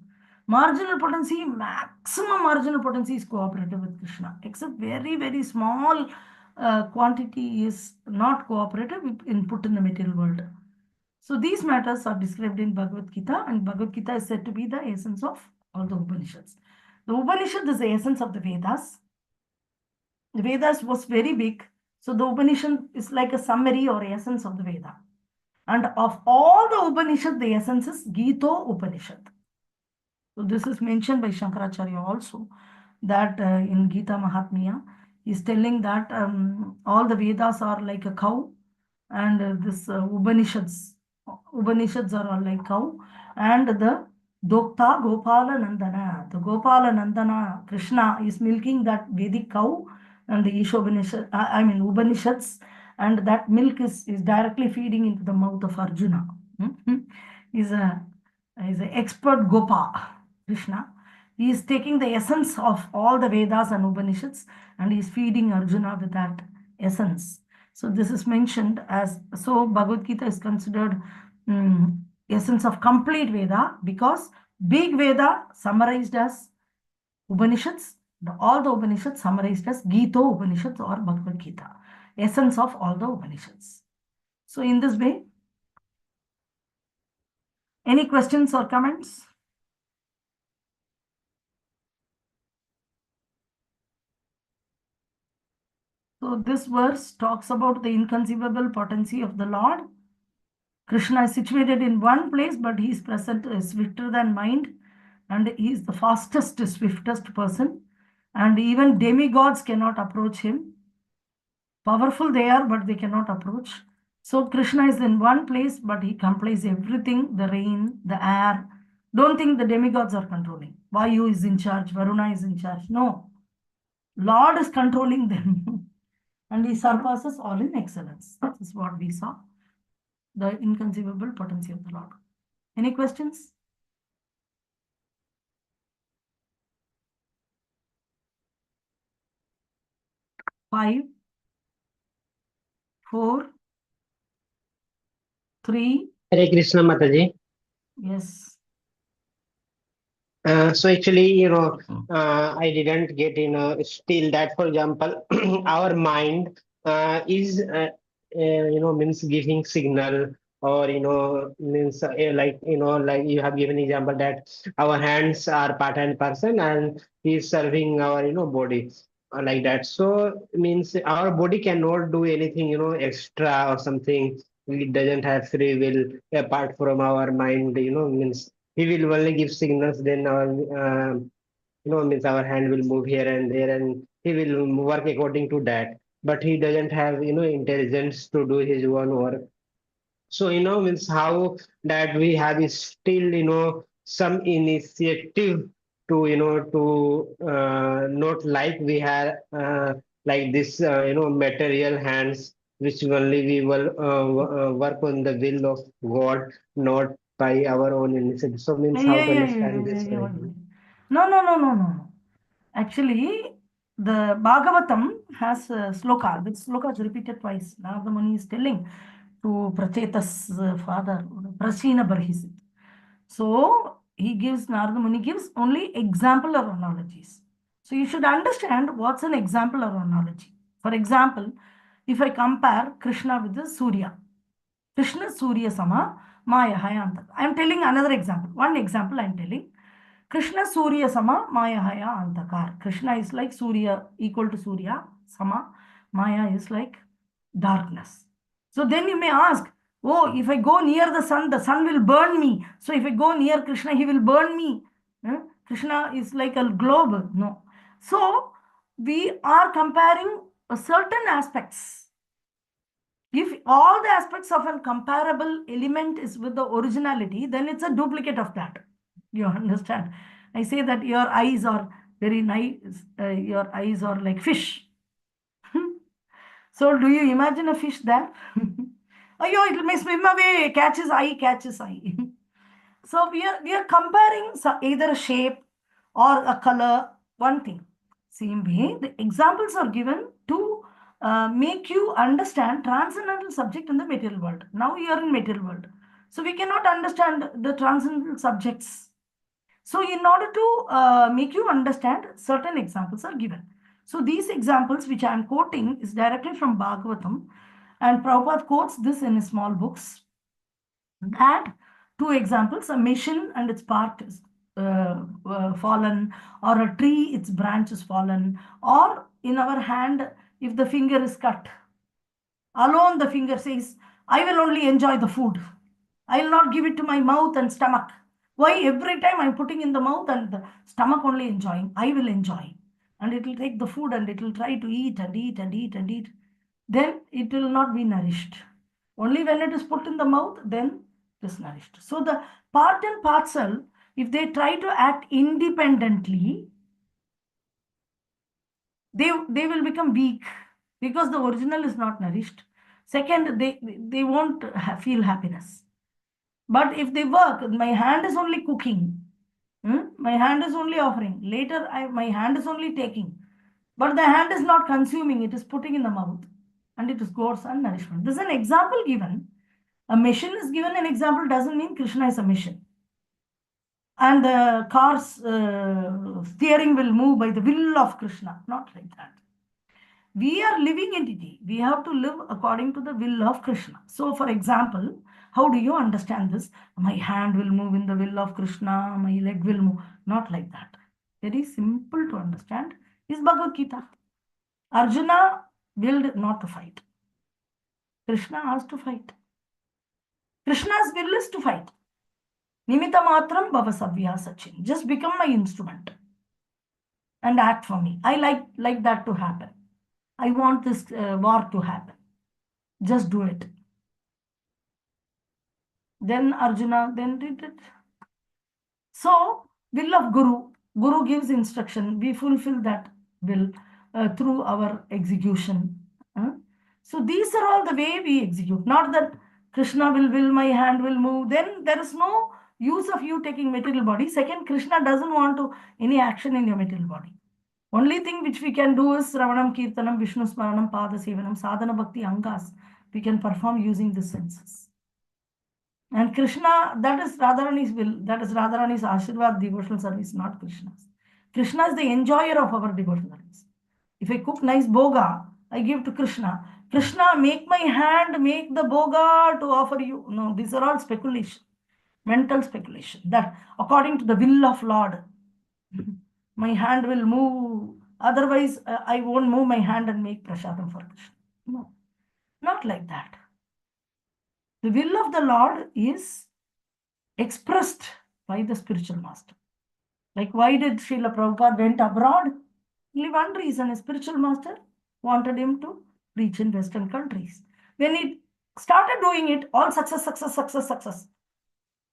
Marginal potency, maximum marginal potency is cooperative with Krishna, except very, very small quantity is not cooperative if put in the material world. So these matters are described in Bhagavad Gita, and Bhagavad Gita is said to be the essence of all the Upanishads. The Upanishad is the essence of the Vedas. The Vedas was very big, so the Upanishad is like a summary or essence of the Veda. And of all the Upanishad, the essence is Gita Upanishad. So this is mentioned by Shankaracharya also, that in Gita Mahatmya, he's telling that all the Vedas are like a cow, and this Upanishads are all like cow, and the Dokta Gopala Nandana, the Gopala Nandana, Krishna is milking that Vedic cow, and the Upanishads, and that milk is directly feeding into the mouth of Arjuna. Is a expert Gopa. Krishna, he is taking the essence of all the Vedas and Upanishads, and he is feeding Arjuna with that essence. So this is mentioned as, so Bhagavad Gita is considered essence of complete Veda, because big Veda summarized as Upanishads, all the Upanishads summarized as Gita Upanishads or Bhagavad Gita, essence of all the Upanishads. So in this way, any questions or comments? So this verse talks about the inconceivable potency of the Lord. Krishna is situated in one place, but he is present, swifter than mind, and he is the fastest, swiftest person. And even demigods cannot approach him. Powerful they are, but they cannot approach. So Krishna is in one place, but he complies everything, the rain, the air. Don't think the demigods are controlling. Vayu is in charge, Varuna is in charge. No, Lord is controlling them. And he surpasses all in excellence. This is what we saw, the inconceivable potency of the Lord. Any questions? Five, four, three. Hare Krishna Mataji. Yes. So actually, I didn't get still that, for example, our mind is, means giving signal, or, means like you have given example that our hands are part and parcel, and he is serving our, body, like that. So means our body cannot do anything, extra or something. It doesn't have free will apart from our mind, means he will only give signals, then our means our hand will move here and there, and he will work according to that, but he doesn't have intelligence to do his own work. So means how that we have is still some initiative to not like we have like this material hands, which only we will work on the will of God, not by our own initiative. So means how to understand this way? No, no, no, no, no. Actually, the Bhagavatam has a sloka. The sloka is repeated twice. Narada Muni is telling to Pracheta's father, Prashina Barhisit. So Narada Muni gives only example or analogies. So you should understand what's an example or analogy. For example, if I compare Krishna with the Surya, Krishna Surya Sama Maya Hayanta. I am telling another example. One example I am telling. Krishna Surya Sama, Maya Haya Antakar. Krishna is like Surya, equal to Surya, Sama. Maya is like darkness. So then you may ask, oh, if I go near the sun will burn me. So if I go near Krishna, he will burn me. Krishna is like a globe. No. So we are comparing certain aspects. If all the aspects of a comparable element is with the originality, then it's a duplicate of that. You understand? I say that your eyes are very nice, your eyes are like fish. So do you imagine a fish there? Oh, it may swim away, catches eye, catches eye. So we are comparing either a shape or a color, one thing. Same way, the examples are given to make you understand transcendental subject in the material world. Now you are in material world. So we cannot understand the transcendental subjects. So in order to make you understand, certain examples are given. So these examples which I am quoting is directly from Bhagavatam, and Prabhupada quotes this in his small books. That two examples, a machine and its part is fallen, or a tree, its branch is fallen, or in our hand, if the finger is cut, alone the finger says, I will only enjoy the food. I will not give it to my mouth and stomach. Why every time I'm putting in the mouth and the stomach only enjoying? I will enjoy. And it will take the food and it will try to eat and eat and eat and eat. Then it will not be nourished. Only when it is put in the mouth, then it is nourished. So the part and parcel, if they try to act independently, they will become weak because the original is not nourished. Second, they won't feel happiness. But if they work, my hand is only cooking, my hand is only offering. Later, my hand is only taking. But the hand is not consuming, it is putting in the mouth. And it is goes and nourishment. This is an example given. A mission is given an example doesn't mean Krishna is a mission. And the car's steering will move by the will of Krishna. Not like that. We are living entity. We have to live according to the will of Krishna. So, for example, how do you understand this? My hand will move in the will of Krishna, my leg will move. Not like that. Very simple to understand is Bhagavad Gita. Arjuna willed not to fight. Krishna asked to fight. Krishna's will is to fight. Nimita matram bhavasavya sachin. Just become my instrument and act for me. I like that to happen. I want this war to happen. Just do it. Then Arjuna then did it. So, will of Guru. Guru gives instruction. We fulfill that will through our execution. So, these are all the way we execute. Not that Krishna will, my hand will move. Then there is no use of you taking material body. Second, Krishna doesn't want to any action in your material body. Only thing which we can do is Ravanam, Kirtanam, Vishnu Smaranam, Pada Sevanam, Sadhana Bhakti Angas. We can perform using the senses. And Krishna, that is Radharani's will, that is Radharani's Ashirvad devotional service, not Krishna's. Krishna is the enjoyer of our devotional service. If I cook nice boga, I give to Krishna. Krishna, make my hand, make the boga to offer you. No, these are all speculation, mental speculation. That according to the will of Lord, my hand will move. Otherwise, I won't move my hand and make prasadam for Krishna. No, not like that. The will of the Lord is expressed by the spiritual master. Like why did Srila Prabhupada went abroad? Only one reason, a spiritual master wanted him to preach in Western countries. When he started doing it, all success, success, success, success.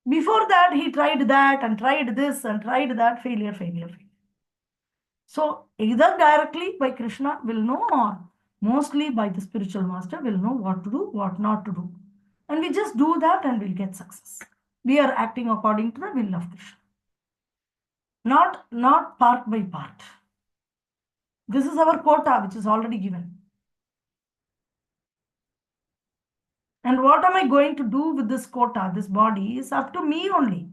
Before that, he tried that and tried this and tried that, failure, failure, failure. So either directly by Krishna will know, or mostly by the spiritual master will know what to do, what not to do. And we just do that and we'll get success. We are acting according to the will of Krishna. Not part by part. This is our quota, which is already given. And what am I going to do with this quota, this body, is up to me only.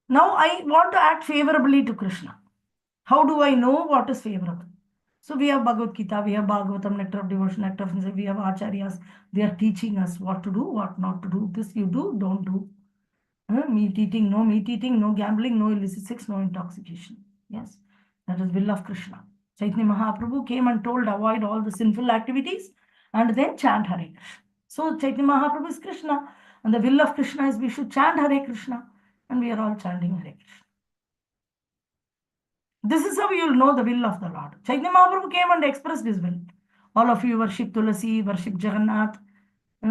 Now I want to act favorably to Krishna. How do I know what is favorable? So we have Bhagavad Gita, we have Bhagavatam, nectar of devotion, nectar of we have Acharyas. They are teaching us what to do, what not to do. This you do, don't do. Meat eating, no gambling, no illicit sex, no intoxication. Yes, that is will of Krishna. Chaitanya Mahaprabhu came and told avoid all the sinful activities and then chant Hare Krishna. So Chaitanya Mahaprabhu is Krishna, and the will of Krishna is we should chant Hare Krishna, and we are all chanting Hare Krishna. This is how you will know the will of the Lord. Chaitanya Mahaprabhu came and expressed his will. All of you worship Tulasi, worship Jagannath,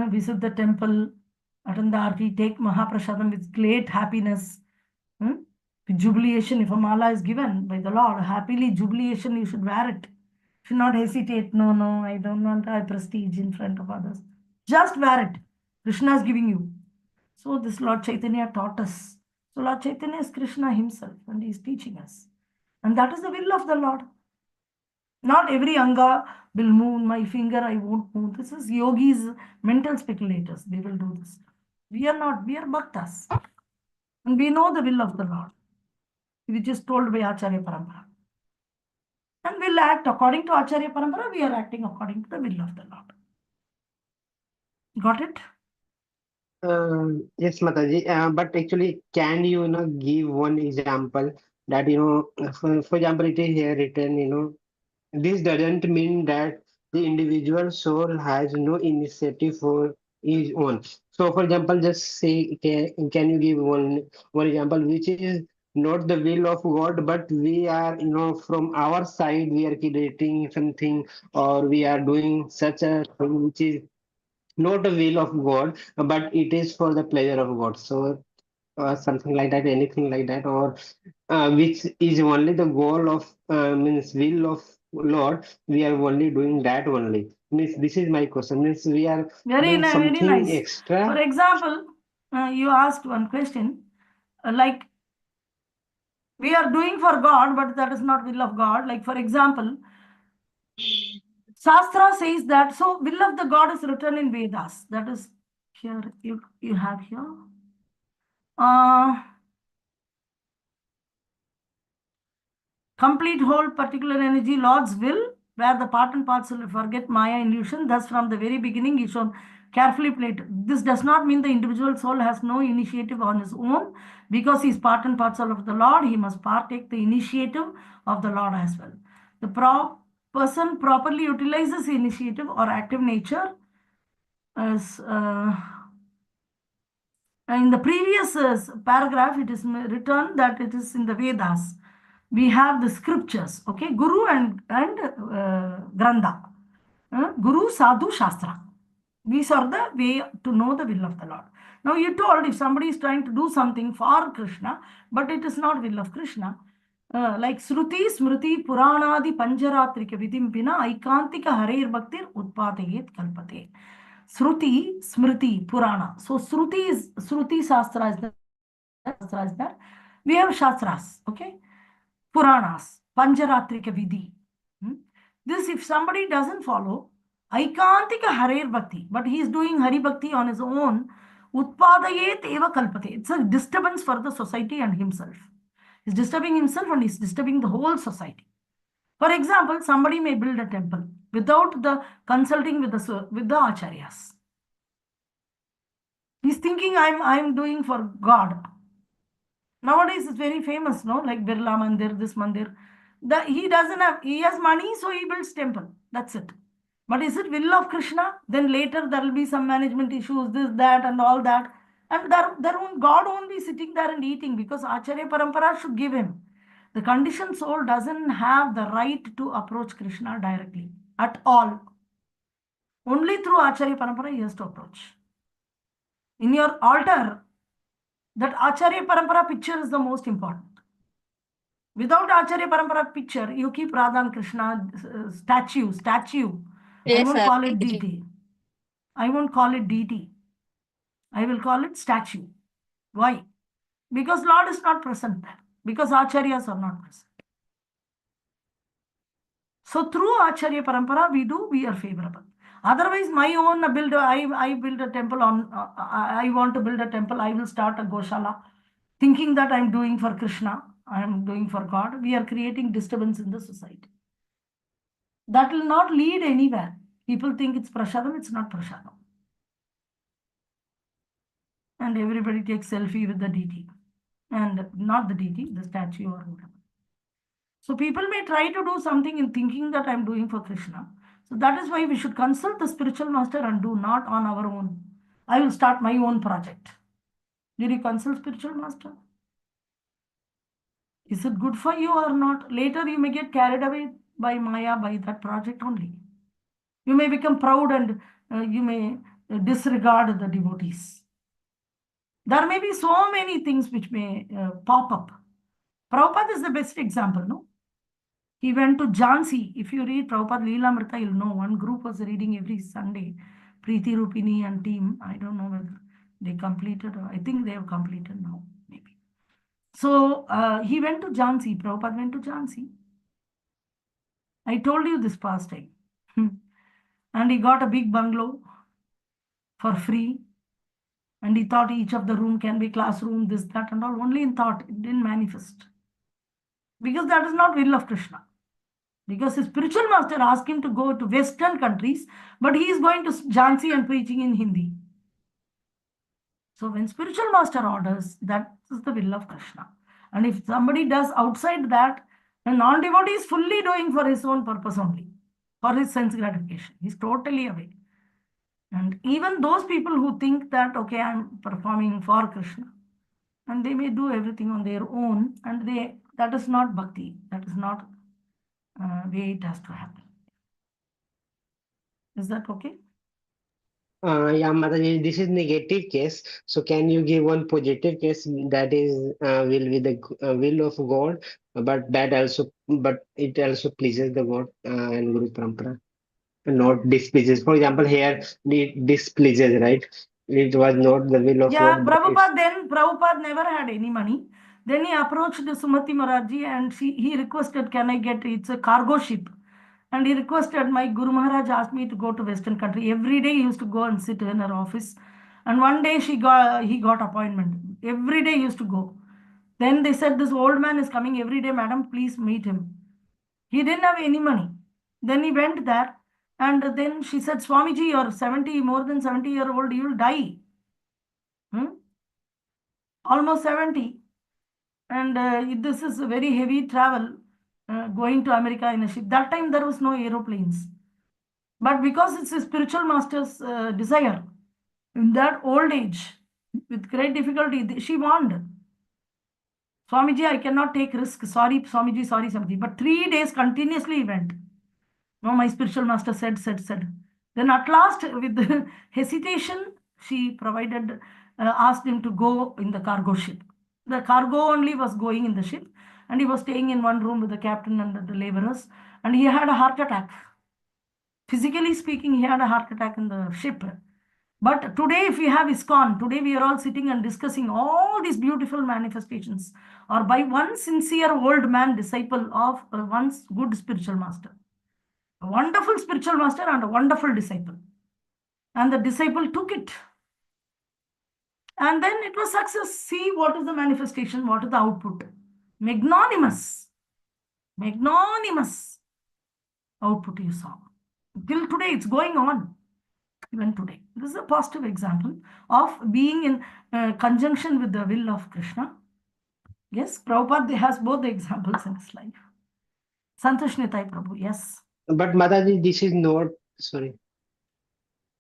visit the temple, attend the aarti, take Mahaprasadam with great happiness. With jubilation, if a mala is given by the Lord, happily jubilation, you should wear it. Should not hesitate. No, I don't want high prestige in front of others. Just wear it. Krishna is giving you. So this Lord Chaitanya taught us. So Lord Chaitanya is Krishna himself, and he is teaching us. And that is the will of the Lord. Not every anga will move my finger, I won't move. This is yogis, mental speculators. They will do this. We are not, we are bhaktas. And we know the will of the Lord, which is told by Acharya Parampara. And we'll act according to Acharya Parampara, we are acting according to the will of the Lord. Got it? Yes, Mataji. But actually, can you, give one example that, for example, it is here written, this doesn't mean that the individual soul has no initiative for his own. So, for example, just say, can you give one example which is not the will of God, but we are, from our side, we are creating something or we are doing such a thing which is not the will of God, but it is for the pleasure of God. So, something like that, anything like that, or which is only the goal of means will of Lord. We are only doing that only. Means this is my question. Means we are doing Very something nice. For extra. example, you asked one question, like we are doing for God, but that is not will of God. Like for example, Shastra says that, so will of the God is written in Vedas. That is here, you have here. Complete whole particular energy, Lord's will, where the part and parcel forget Maya illusion. Thus, from the very beginning, is shown carefully played. This does not mean the individual soul has no initiative on his own, because he is part and parcel of the Lord. He must partake the initiative of the Lord as well. The person properly utilizes initiative or active nature as in the previous paragraph, it is written that it is in the Vedas. We have the scriptures, okay, Guru and Grantha, Guru, Sadhu, Shastra. These are the way to know the will of the Lord. Now you told if somebody is trying to do something for Krishna, but it is not will of Krishna, like Sruti, Smriti, Puranadi, Panjaratrika Vidimpina, Aikantika Harir Bhaktir Utpatayet Kalpate. Shruti, Smriti, Purana. So Shruti Shastra is that. We have Shastras, okay? Puranas, Panjaratrika Vidhi. This, if somebody doesn't follow, Aikantika Harir Bhakti, but he is doing Hari Bhakti on his own, Utpadayet Eva Kalpate. It's a disturbance for the society and himself. He's disturbing himself and he's disturbing the whole society. For example, somebody may build a temple without the consulting with the acharyas. He's thinking I'm doing for God. Nowadays it's very famous, no? Like Birla Mandir, this Mandir. He has money, so he builds temple. That's it. But is it will of Krishna? Then later there will be some management issues, this, that, and all that. And God won't be sitting there and eating, because Acharya Parampara should give him. The conditioned soul doesn't have the right to approach Krishna directly at all. Only through Acharya Parampara he has to approach. In your altar, that Acharya Parampara picture is the most important. Without Acharya Parampara picture, you keep Radha and Krishna statue. I Yes, won't sir. call it deity. I won't call it deity. I will call it statue. Why? Because Lord is not present there. Because Acharyas are not present. So through Acharya Parampara, we are favorable. Otherwise, my own I build a temple on, I want to build a temple, I will start a Goshala, thinking that I'm doing for Krishna, I'm doing for God. We are creating disturbance in the society. That will not lead anywhere. People think it's Prasadam, it's not Prasadam. and everybody takes selfie with the deity, and not the deity, the statue or whatever. So people may try to do something in thinking that I'm doing for Krishna. So that is why we should consult the spiritual master and do not on our own. I will start my own project. Did you consult spiritual master? Is it good for you or not? Later you may get carried away by Maya, by that project only. You may become proud and you may disregard the devotees. There may be so many things which may pop up. Prabhupada is the best example, no? He went to Jhansi. If you read Prabhupada Leelamrita, you'll know one group was reading every Sunday. Preeti Rupini and team. I don't know whether they completed, or I think they have completed now, maybe. So he went to Jhansi. Prabhupada went to Jhansi. I told you this past time. And he got a big bungalow for free. And he thought each of the room can be classroom, this, that, and all. Only in thought, it didn't manifest. Because that is not will of Krishna. Because his spiritual master asked him to go to Western countries, but he is going to Jhansi and preaching in Hindi. So when spiritual master orders, that is the will of Krishna. And if somebody does outside that, a non-devotee is fully doing for his own purpose only, for his sense gratification. He's totally away. And even those people who think that, okay, I'm performing for Krishna, and they may do everything on their own, and that is not bhakti. That is not way it has to happen. Is that okay? Yeah, Mataji, this is negative case. So can you give one positive case that is will be the will of God, but it also pleases the God and Guru Parampara, and not displeases. For example, here it displeases, right? It was not the will of Yeah, God, but it's Prabhupada never had any money. Then he approached Sumati Maharaj and he requested, can I get, it's a cargo ship. And he requested, my Guru Maharaj asked me to go to Western country. Every day he used to go and sit in her office. And one day he got appointment. Every day he used to go. Then they said, this old man is coming every day, madam, please meet him. He didn't have any money. Then he went there. And then she said, Swamiji, you're 70, more than 70-year-old, you'll die. Almost 70. And this is a very heavy travel, going to America in a ship. That time there was no aeroplanes. But because it's a spiritual master's desire, in that old age, with great difficulty, she warned. Swamiji, I cannot take risk. Sorry, Swamiji, sorry, Swamiji. But 3 days continuously he went. No, my spiritual master said. Then at last, with hesitation, she provided, asked him to go in the cargo ship. The cargo only was going in the ship, and he was staying in one room with the captain and the laborers, and he had a heart attack. Physically speaking, he had a heart attack in the ship. But today, if we have ISKCON, today we are all sitting and discussing all these beautiful manifestations, or by one sincere old man, disciple of one good spiritual master. A wonderful spiritual master and a wonderful disciple. And the disciple took it. And then it was success. See what is the manifestation, what is the output. Magnanimous output you saw. Till today, it's going on. Even today. This is a positive example of being in conjunction with the will of Krishna. Yes, Prabhupada has both the examples in his life. Santosh Nitai Prabhu, yes. but Mataji, this is not sorry.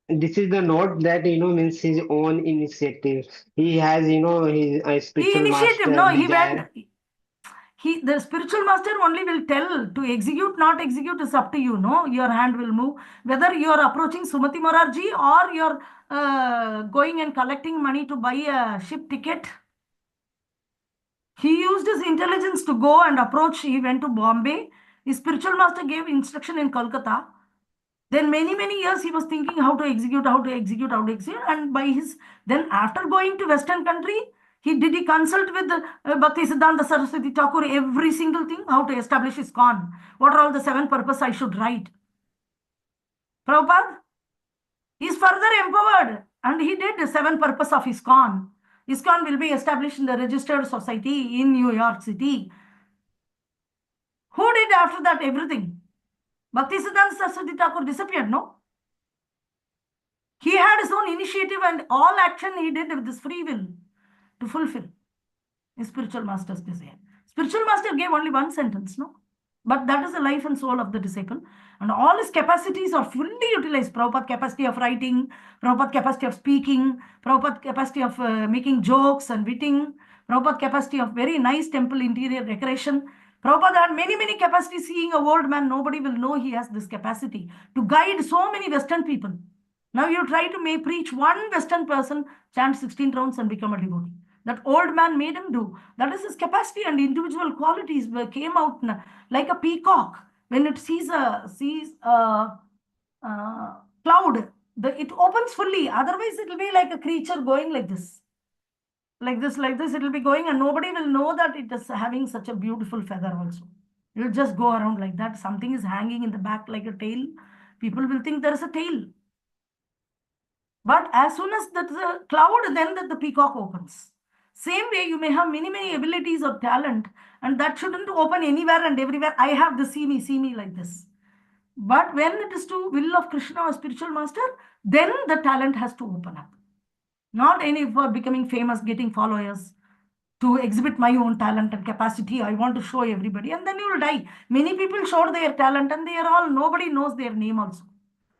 This is the note that means his own initiative. He has his He spiritual initiative, master no, he desire. went. The spiritual master only will tell to execute, not execute is up to you. No, your hand will move. Whether you are approaching Sumati Morarji or you're going and collecting money to buy a ship ticket. He used his intelligence to go and approach. He went to Bombay. His spiritual master gave instruction in Kolkata. Then many years he was thinking how to execute. And then after going to Western country, he consult with Bhaktisiddhanta Saraswati Thakur every single thing, how to establish ISKCON. What are all the 7 purposes I should write? Prabhupada is further empowered, and he did the 7 purposes of ISKCON. ISKCON will be established in the registered society in New York City. Who did after that everything? Bhaktisiddhanta Saraswati Thakur disappeared, no? He had his own initiative and all action he did with his free will to fulfill his spiritual master's desire. Spiritual master gave only one sentence, no? But that is the life and soul of the disciple. And all his capacities are fully utilized. Prabhupada capacity of writing, Prabhupada capacity of speaking, Prabhupada capacity of making jokes and witting, Prabhupada capacity of very nice temple interior decoration. Prabhupada had many, many capacities. Seeing a old man, nobody will know he has this capacity to guide so many Western people. Now you try to preach one Western person, chant 16 rounds and become a devotee. That old man made him do. That is his capacity and individual qualities came out like a peacock. When it sees a cloud, it opens fully. Otherwise, it will be like a creature going like this. Like this, it will be going and nobody will know that it is having such a beautiful feather also. It will just go around like that. Something is hanging in the back like a tail. People will think there is a tail. But as soon as that's a cloud, then the peacock opens. Same way, you may have many, many abilities or talent, and that shouldn't open anywhere and everywhere. I have the see me like this. But when it is to will of Krishna or spiritual master, then the talent has to open up. Not any for becoming famous, getting followers, to exhibit my own talent and capacity. I want to show everybody, and then you will die. Many people showed their talent, and they are all, nobody knows their name also.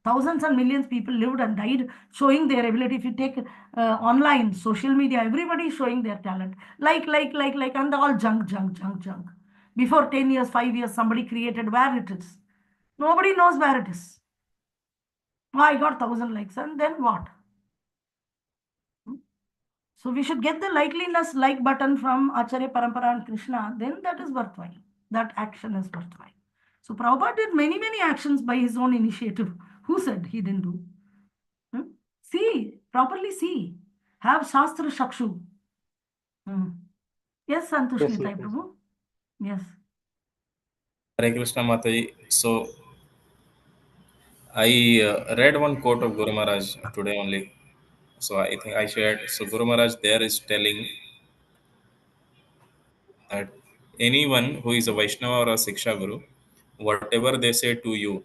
Thousands and millions people lived and died showing their ability. If you take online, social media, everybody is showing their talent. Like, and all junk. Before 10 years, 5 years, somebody created where it is. Nobody knows where it is. Oh, I got 1,000 likes, and then what? So we should get the likeliness like button from Acharya Parampara and Krishna, then that is worthwhile. That action is worthwhile. So Prabhupada did many, many actions by his own initiative. Who said he didn't do? See, properly see. Have Shastra Shakshu. Yes, Santosh Yes, Nitai yes. Prabhu. Yes. Hare Krishna Mataji. So I read one quote of Guru Maharaj today only. So I think I shared. So Guru Maharaj there is telling that anyone who is a Vaishnava or a Siksha Guru, whatever they say to you,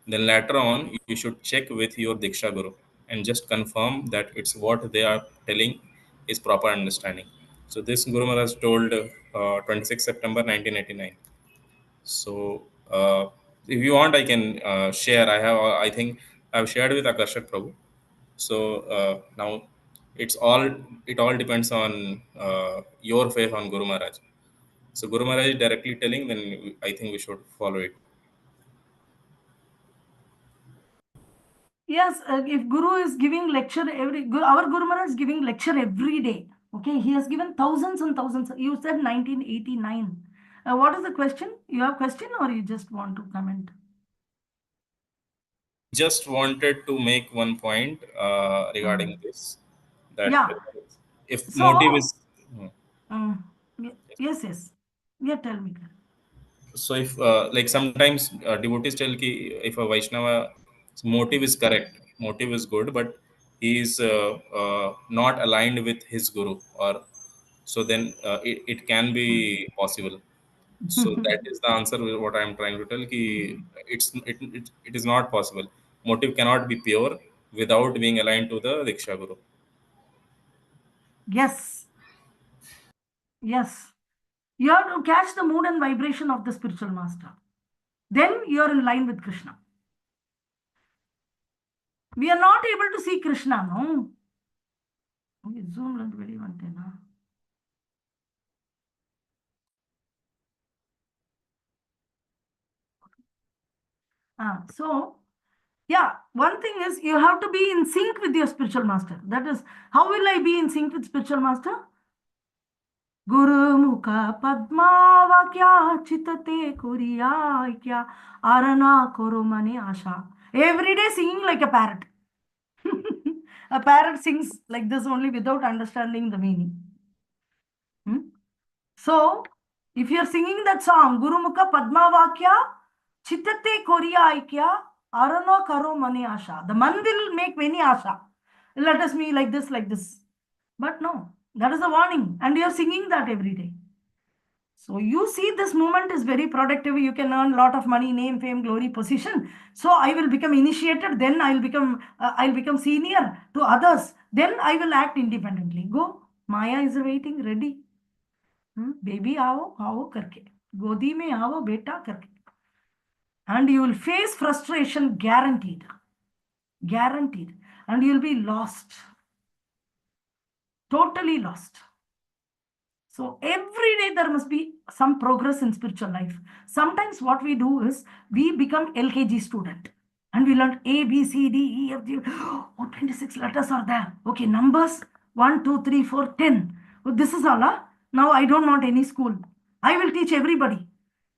then later on you should check with your Diksha Guru and just confirm that it's what they are telling is proper understanding. So this Guru Maharaj told 26 September 1989. So if you want, I can share. I think I've shared with Akarshak Prabhu. So now it all depends on your faith on Guru Maharaj. So Guru Maharaj is directly telling, then I think we should follow it. Yes, if Guru is giving lecture our Guru Maharaj is giving lecture every day. Okay, he has given thousands and thousands. You said 1989. What is the question? You have question or you just want to comment? Just wanted to make one point regarding this, that Yeah. if So, motive is yes. Yeah, tell me. so if like sometimes devotees tell ki if a Vaishnava motive is correct, motive is good, but he is not aligned with his guru, or so then it can be possible. So that is the answer with what I am trying to tell ki it is not possible. Motive cannot be pure without being aligned to the Diksha Guru. Yes. You have to catch the mood and vibration of the spiritual master. Then you are in line with Krishna. We are not able to see Krishna, no? Okay, zoom and very one thing, huh? So, yeah, one thing is you have to be in sync with your spiritual master. That is, how will I be in sync with spiritual master? Guru Mukha Padma Vakya Chitate Kuriya Kya Arana Korumani Asha. Every day singing like a parrot. A parrot sings like this only without understanding the meaning. So, if you are singing that song, Guru Mukha Padma Vakya Chitate Koriya Aikya Arano Karo Mani Asha. The man will make many asha. Let us be like this. But no, that is a warning. And you are singing that every day. So you see this movement is very productive. You can earn a lot of money, name, fame, glory, position. So I will become initiated. Then I'll become senior to others. Then I will act independently. Go. Maya is waiting, ready. Baby, आओ करके. गोदी में आओ बेटा करके. And you will face frustration, guaranteed. Guaranteed. And you'll be lost. Totally lost. So every day there must be some progress in spiritual life. Sometimes what we do is we become LKG student and we learn A, B, C, D, E, F, G. Oh, 26 letters are there. Okay, numbers 1, 2, 3, 4, 10. Oh, this is all. Huh? Now I don't want any school. I will teach everybody.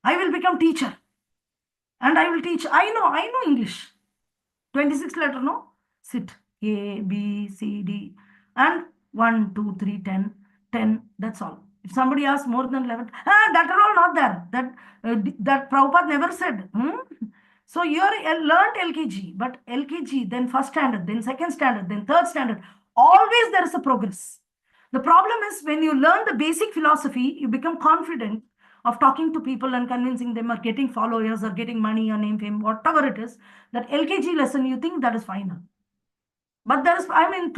I will become teacher. And I will teach. I know English. 26 letter, no? Sit. A, B, C, D. And 1, 2, 3, 10. 10. That's all. If somebody asks more than 11, that are all not there. That Prabhupada never said. So you learned LKG, but LKG, then first standard, then second standard, then third standard. Always there is a progress. The problem is when you learn the basic philosophy, you become confident of talking to people and convincing them or getting followers or getting money or name, fame, whatever it is. That LKG lesson, you think that is final. But there is, 25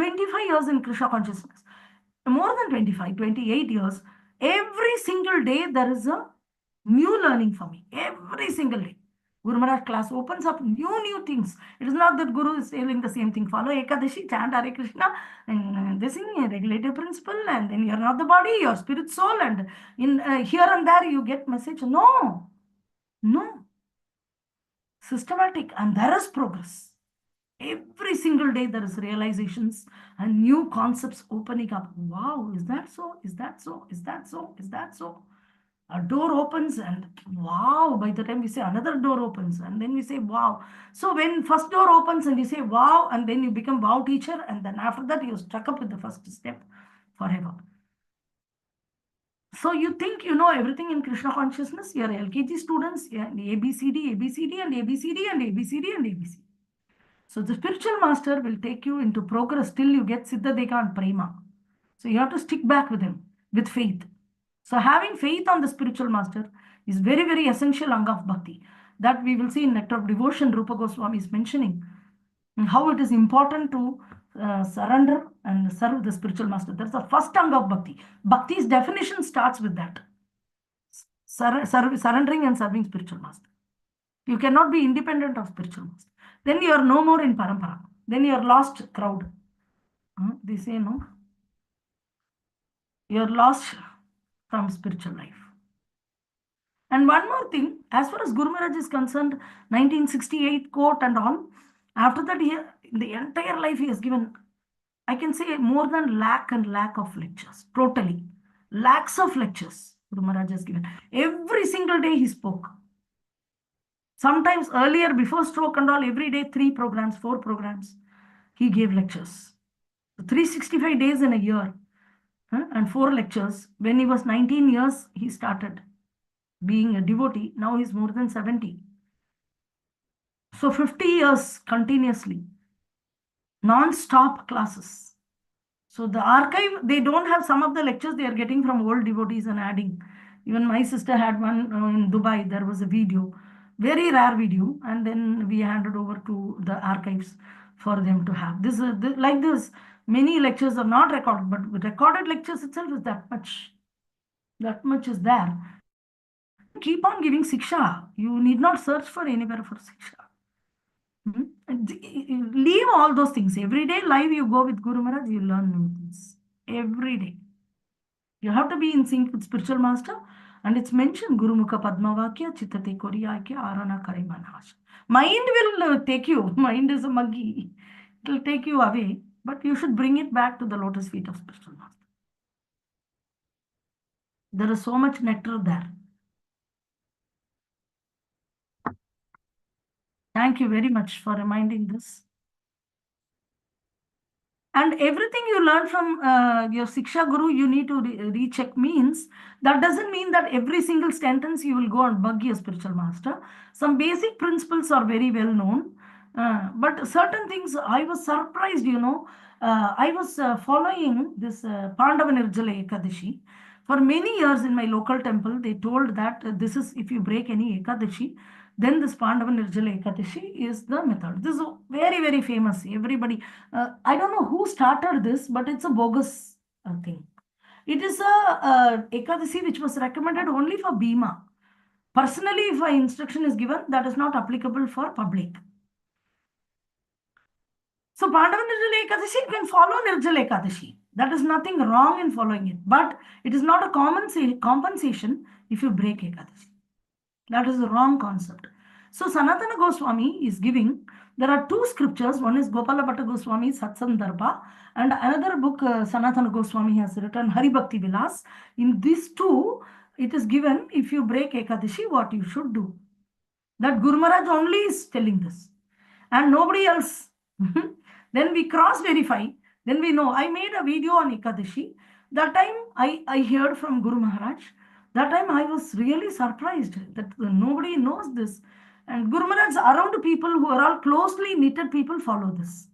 years in Krishna consciousness. More than 25, 28 years. Every single day there is a new learning for me. Every single day. Guru Maharaj class opens up new things. It is not that Guru is telling the same thing. Follow Ekadashi, chant Hare Krishna, and this is a regulative principle, and then you are not the body, you are spirit soul, and in here and there you get message. No. Systematic, and there is progress. Every single day there is realizations and new concepts opening up. Wow, is that so? Is that so? Is that so? Is that so? A door opens and wow, by the time we say another door opens and then we say wow. So when first door opens and you say wow, and then you become wow teacher, and then after that you're stuck up with the first step forever. So you think you know everything in Krishna consciousness. You're LKG students, ABCD, ABCD, and ABCD, and ABCD, and ABCD. So the spiritual master will take you into progress till you get Siddha Deka and Prema. So you have to stick back with him with faith. So having faith on the spiritual master is very, very essential anga of bhakti. That we will see in Nectar of Devotion, Rupa Goswami is mentioning how it is important to surrender and serve the spiritual master. That's the first anga of bhakti. Bhakti's definition starts with that. Surrendering and serving spiritual master. You cannot be independent of spiritual master. Then you are no more in parampara. Then you are lost crowd. They say no. You are lost from spiritual life. And one more thing, as far as Guru Maharaj is concerned, 1968 quote and all, after that, the entire life he has given, I can say more than lakh of lectures, totally. Lakhs of lectures Guru Maharaj has given. Every single day he spoke. Sometimes earlier, before stroke and all, every day 3 programs, 4 programs, he gave lectures. 365 days in a year and 4 lectures. When he was 19 years, he started being a devotee. Now he's more than 70. So 50 years continuously, non-stop classes. So the archive, they don't have some of the lectures they are getting from old devotees and adding. Even my sister had one in Dubai. There was a video, very rare video, and then we handed over to the archives for them to have. This is like this. Many lectures are not recorded, but recorded lectures itself is that much. That much is there. Keep on giving siksha. You need not search for anywhere for siksha. Leave all those things. Every day live you go with Guru Maharaj, you learn new things. Every day. You have to be in sync with spiritual master. And it's mentioned, Guru Mukha Padma Vakya, Chittate Koriyakya, Arana Karimanash. Mind will take you. Mind is a muggy. It will take you away. But you should bring it back to the lotus feet of spiritual master. There is so much nectar there. Thank you very much for reminding this. And everything you learn from your Siksha Guru, you need to recheck. Means that doesn't mean that every single sentence you will go and bug your spiritual master. Some basic principles are very well known. But certain things, I was surprised, I was following this Pandava Nirjala Ekadashi. For many years in my local temple, they told that this is, if you break any Ekadashi, then this Pandava Nirjala Ekadashi is the method. This is very, very famous. Everybody, I don't know who started this, but it's a bogus thing. It is a Ekadasi which was recommended only for Bhima. Personally, if an instruction is given, that is not applicable for public. So Pandava Nirjala Ekadashi, you can follow Nirjala Ekadashi. That is nothing wrong in following it. But it is not a compensation if you break Ekadashi. That is the wrong concept. So Sanatana Goswami is giving, there are two scriptures. One is Gopala Bhatta Goswami's Satsandarbha, and another book Sanatana Goswami has written, Hari Bhakti Vilas. In these two, it is given, if you break Ekadashi, what you should do. That Guru Maharaj only is telling this, and nobody else. Then we cross-verify. Then we know. I made a video on Ekadashi. That time I heard from Guru Maharaj. That time I was really surprised that nobody knows this. And Guru Maharaj around people who are all closely knitted people follow this.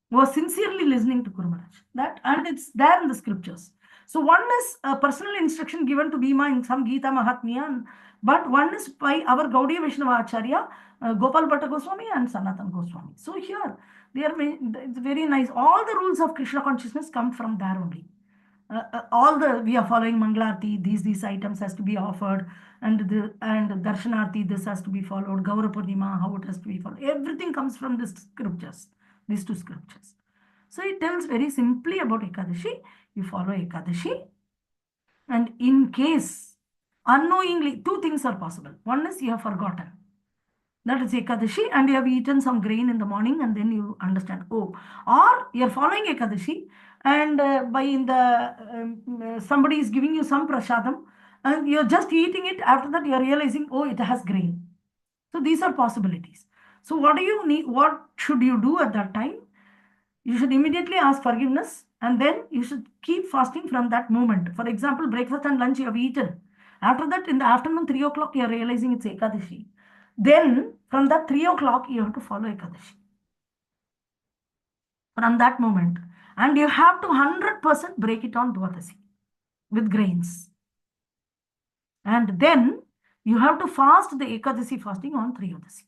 Was sincerely listening to Guru Maharaj. That, and it's there in the scriptures. So one is a personal instruction given to Bhima in some Gita Mahatmya, but one is by our Gaudiya Vaishnava Acharya, Gopal Bhatta Goswami and Sanatana Goswami. So here, they are, it's very nice. All the rules of Krishna consciousness come from there only. We are following Mangalarti, these items has to be offered, and Darshanarti, this has to be followed, Gaura Purnima, how it has to be followed. Everything comes from these scriptures, these two scriptures. So it tells very simply about Ekadashi. You follow Ekadashi, and in case unknowingly, two things are possible. One is you have forgotten. That is Ekadashi, and you have eaten some grain in the morning, and then you understand, oh, or you are following Ekadashi, and somebody is giving you some prasadam, and you are just eating it. After that, you are realizing, oh, it has grain. So these are possibilities. So what do you need? What should you do at that time? You should immediately ask forgiveness, and then you should keep fasting from that moment. For example, breakfast and lunch you have eaten. After that, in the afternoon, 3 o'clock, you are realizing it's Ekadashi. Then, from that 3 o'clock, you have to follow Ekadashi. From that moment. And you have to 100% break it on Dwadasi with grains. And then, you have to fast the Ekadasi fasting on Triyodasi.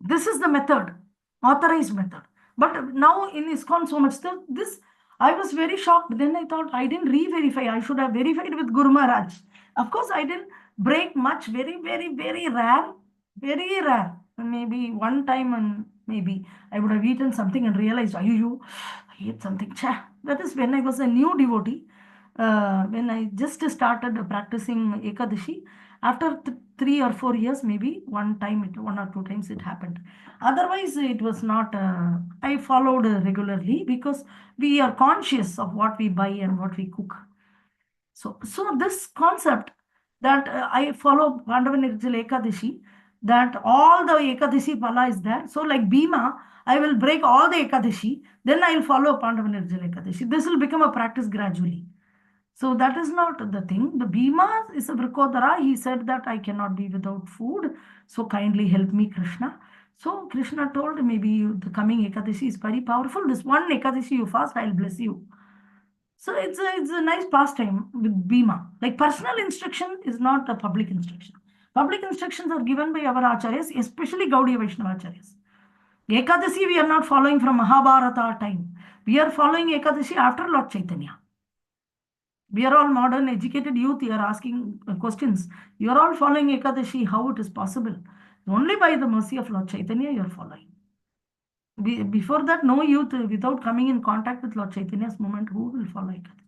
This is the method, authorized method. But now in ISKCON so much, this, I was very shocked. Then I thought I didn't re-verify. I should have verified with Guru Maharaj. Of course, I didn't break much, very, very, very rare, maybe one time, and maybe I would have eaten something and realized, I ate something. That is when I was a new devotee, when I just started practicing Ekadashi. After 3 or 4 years, maybe one or two times it happened. Otherwise, it was not, I followed regularly because we are conscious of what we buy and what we cook. So this concept that I follow Pandava Nirjala Ekadashi, that all the Ekadashi Pala is there. So like Bhima, I will break all the Ekadashi, then I will follow Pandava Nirjala Ekadashi. This will become a practice gradually. So that is not the thing. The Bhima is a Vrikodara. He said that I cannot be without food. So kindly help me, Krishna. So Krishna told, maybe the coming Ekadashi is very powerful. This one Ekadashi you fast, I will bless you. So it's a nice pastime with Bhima. Like personal instruction is not a public instruction. Public instructions are given by our acharyas, especially Gaudiya Vaishnava acharyas. Ekadashi we are not following from Mahabharata time. We are following Ekadashi after Lord Chaitanya. We are all modern educated youth. You are asking questions. You are all following Ekadashi, how it is possible. Only by the mercy of Lord Chaitanya you are following. Before that, no youth, without coming in contact with Lord Chaitanya's movement, who will follow Ekadashi?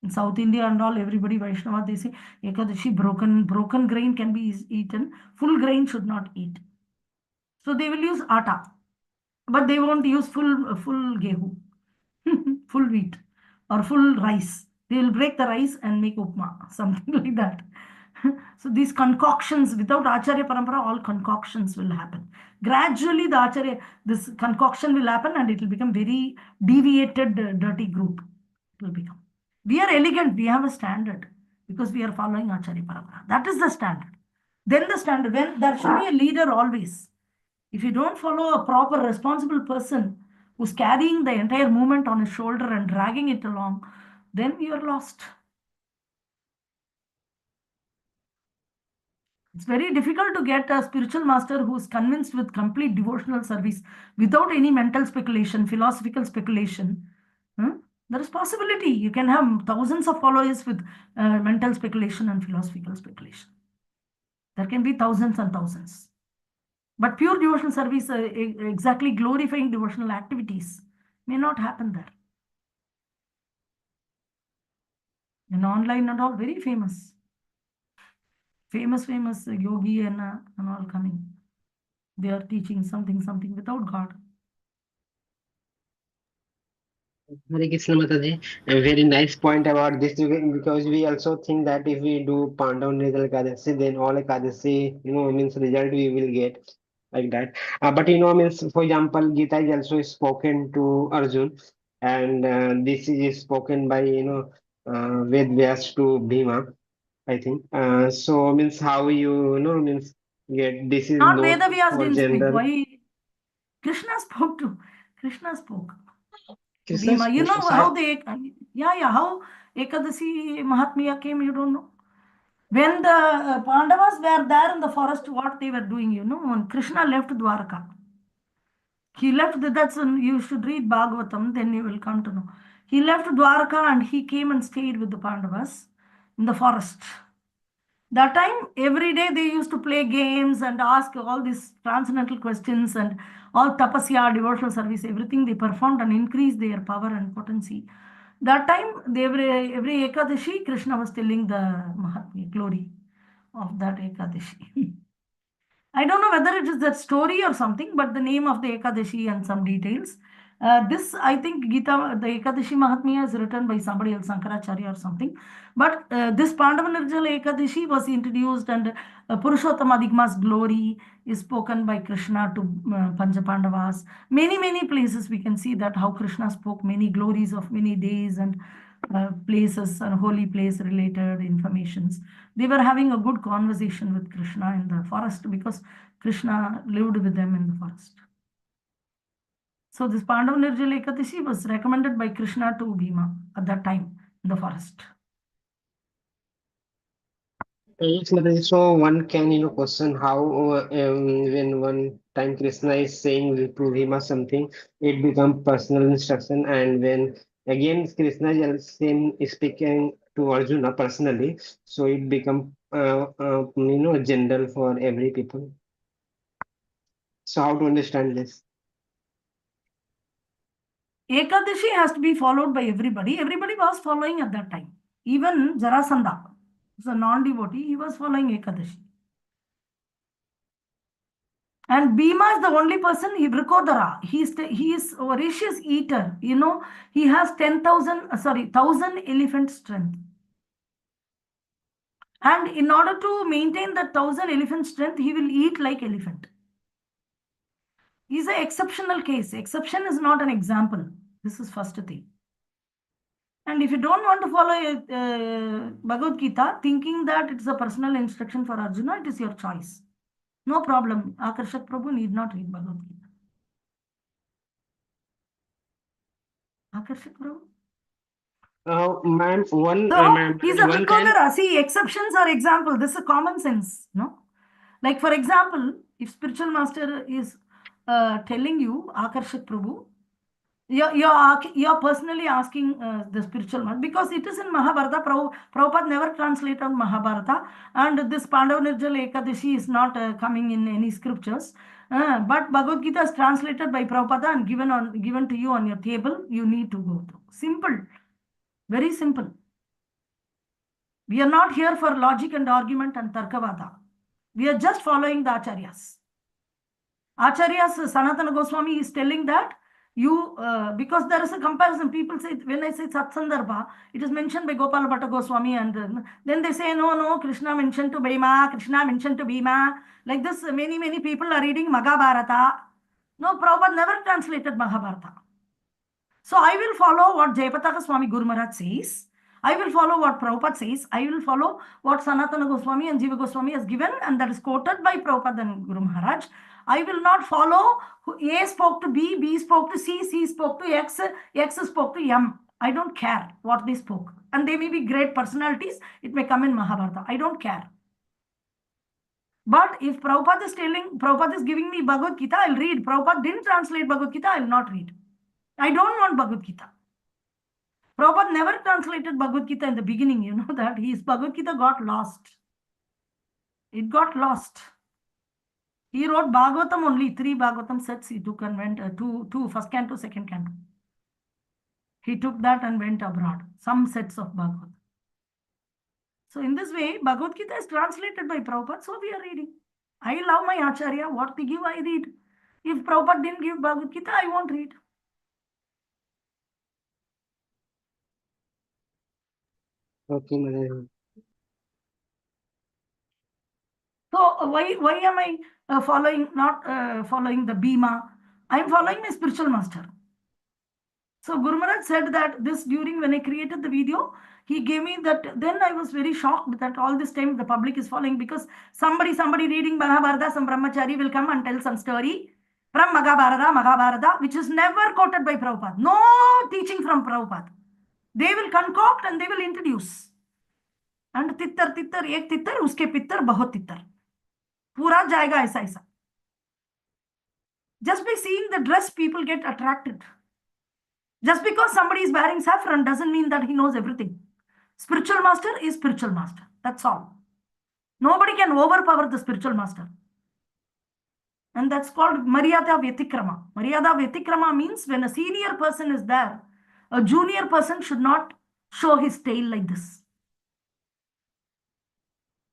In South India and all, everybody Vaishnava, they say Ekadashi, broken grain can be eaten. Full grain should not eat. So they will use atta, but they won't use full gehu, full wheat or full rice. They will break the rice and make upma, something like that. So these concoctions, without Acharya Parampara, all concoctions will happen. Gradually, this concoction will happen and it will become very deviated, dirty group. It will become. We are elegant, we have a standard because we are following Acharya Parampara. That is the standard. Then the standard, when there should be a leader always. If you don't follow a proper, responsible person who's carrying the entire movement on his shoulder and dragging it along, then you're lost. It's very difficult to get a spiritual master who's convinced with complete devotional service without any mental speculation, philosophical speculation. There is possibility. You can have thousands of followers with mental speculation and philosophical speculation. There can be thousands and thousands. But pure devotional service, exactly glorifying devotional activities, may not happen there. And online and all, very famous. Famous yogi and all coming. They are teaching something without God. Hare Krishna Mataji, a very nice point about this because we also think that if we do Pandav Nirjala Ekadasi, then all Ekadasi, means result we will get like that. But means for example, Gita is also spoken to Arjun, and this is spoken by Ved Vyas to Bhima, I think. So means how means get this is Not not Vedavyas for didn't speak. general. Why? Krishna spoke to Krishna Bhima. You know so how they, how Ekadasi Mahatmya came, you don't know. When the Pandavas were there in the forest, what they were doing, when Krishna left Dwarka. He left, you should read Bhagavatam, then you will come to know. He left Dwarka and he came and stayed with the Pandavas in the forest. That time, every day they used to play games and ask all these transcendental questions and all tapasya, devotional service, everything they performed and increased their power and potency. That time, every Ekadashi, Krishna was telling the Mahatmya glory of that Ekadashi. I don't know whether it is that story or something, but the name of the Ekadashi and some details. This, I think, Gita, the Ekadashi Mahatmya is written by somebody else, Sankaracharya or something. But this Pandavanirjala Ekadashi was introduced, and Purushottam Adhikma's glory is spoken by Krishna to Pancha Pandavas. Many places we can see that how Krishna spoke many glories of many days and places and holy place related informations. They were having a good conversation with Krishna in the forest because Krishna lived with them in the forest. So this Pandav Nirjala Ekadashi was recommended by Krishna to Bhima at that time in the forest. Yes, Mataji. So one can, question how when one time Krishna is saying to Bhima something, it become personal instruction, and when again Krishna is same is speaking to Arjuna personally, so it become general for every people. So how to understand this? Ekadashi has to be followed by everybody. Everybody was following at that time. Even Jarasandha was a non-devotee, he was following Ekadashi. And Bhima is the only person, Vrikodara. He is a voracious eater. He has 1,000 elephant strength. And in order to maintain that 1,000 elephant strength, he will eat like elephant. He's an exceptional case. Exception is not an example. This is first thing. And if you don't want to follow Bhagavad Gita, thinking that it's a personal instruction for Arjuna, it is your choice. No problem. Akarshak Prabhu need not read Bhagavad Gita. Akarshak Prabhu? Ma'am, He's a Vrikodara. See, exceptions are example. This is common sense, no? Like, for example, if spiritual master is telling you, Akarshak Prabhu, you're personally asking the spiritual master, because it is in Mahabharata. Prabhupada never translated Mahabharata, and this Pandav Nirjala Ekadashi is not coming in any scriptures. But Bhagavad Gita is translated by Prabhupada and given to you on your table. You need to go through. Simple. Very simple. We are not here for logic and argument and Tarkavada. We are just following the Acharyas. Acharyas, Sanatana Goswami is telling that because there is a comparison. People say, when I say Satsandarbha, it is mentioned by Gopala Bhatta Goswami, and then they say, no, Krishna mentioned to Bhima, Krishna mentioned to Bhima. Like this, many people are reading Mahabharata. No, Prabhupada never translated Mahabharata. So I will follow what Jayapataka Swami Guru Maharaj says. I will follow what Prabhupada says. I will follow what Sanatana Goswami and Jiva Goswami has given, and that is quoted by Prabhupada and Guru Maharaj. I will not follow A spoke to B, B spoke to C, C spoke to X, X spoke to M. I don't care what they spoke. And they may be great personalities. It may come in Mahabharata. I don't care. But if Prabhupada is giving me Bhagavad Gita, I'll read. Prabhupada didn't translate Bhagavad Gita, I'll not read. I don't want Bhagavad Gita. Prabhupada never translated Bhagavad Gita in the beginning, you know that. His Bhagavad Gita got lost. It got lost. He wrote Bhagavatam only, 3 Bhagavatam sets he took and went, two, first canto, second canto. He took that and went abroad, some sets of Bhagavatam. So in this way, Bhagavad Gita is translated by Prabhupada, so we are reading. I love my Acharya, what they give, I read. If Prabhupada didn't give Bhagavad Gita, I won't read. Okay, Mother. So why am I not following the Bhima? I am following my spiritual master. So Guru Maharaj said that this during when I created the video, he gave me that. Then I was very shocked that all this time the public is following, because somebody reading Mahabharata, some brahmachari will come and tell some story from Mahabharata, which is never quoted by Prabhupada. No teaching from Prabhupada. They will concoct and they will introduce. And tittar, ek tittar, uske pittar, bahut tittar. Pura jayega aisa aisa. Just by seeing the dress, people get attracted. Just because somebody is wearing saffron doesn't mean that he knows everything. Spiritual master is spiritual master. That's all. Nobody can overpower the spiritual master. And that's called Maryada Vyatikrama. Maryada Vyatikrama means when a senior person is there, a junior person should not show his tail like this.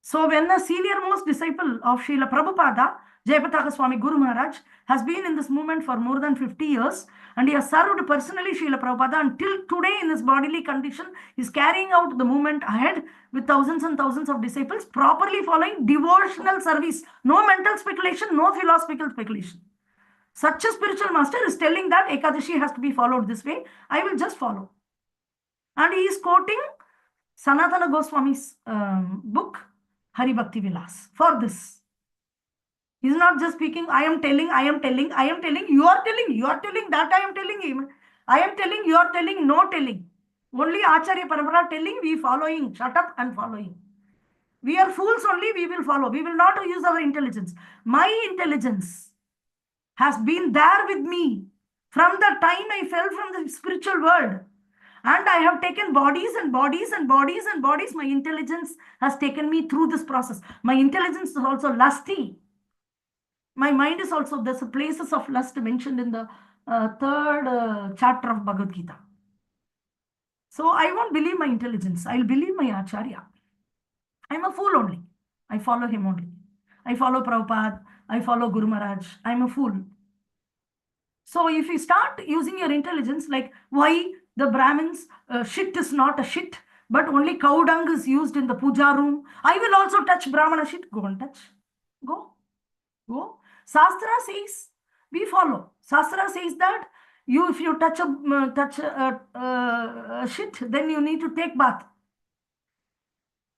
So when the senior most disciple of Srila Prabhupada, Jayapataka Swami Guru Maharaj, has been in this movement for more than 50 years, and he has served personally Srila Prabhupada until today in his bodily condition, he is carrying out the movement ahead with thousands and thousands of disciples, properly following devotional service. No mental speculation, no philosophical speculation. Such a spiritual master is telling that Ekadashi has to be followed this way. I will just follow. And he is quoting Sanatana Goswami's book, Hari Bhakti Vilas, for this. He's not just speaking, I am telling, you are telling, that I am telling him. I am telling, you are telling, no telling. Only Acharya Parampara telling, we following, shut up and following. We are fools only, we will follow. We will not use our intelligence. My intelligence has been there with me from the time I fell from the spiritual world. And I have taken bodies and bodies and bodies and bodies. My intelligence has taken me through this process. My intelligence is also lusty. My mind is also, there's places of lust mentioned in the third chapter of Bhagavad Gita. So I won't believe my intelligence. I'll believe my Acharya. I'm a fool only. I follow him only. I follow Prabhupada. I follow Guru Maharaj. I'm a fool. So if you start using your intelligence, like why the Brahmins, shit is not a shit, but only cow dung is used in the puja room. I will also touch Brahmana shit. Go and touch. Go. Shastra says, we follow. Shastra says that if you touch a shit, then you need to take bath.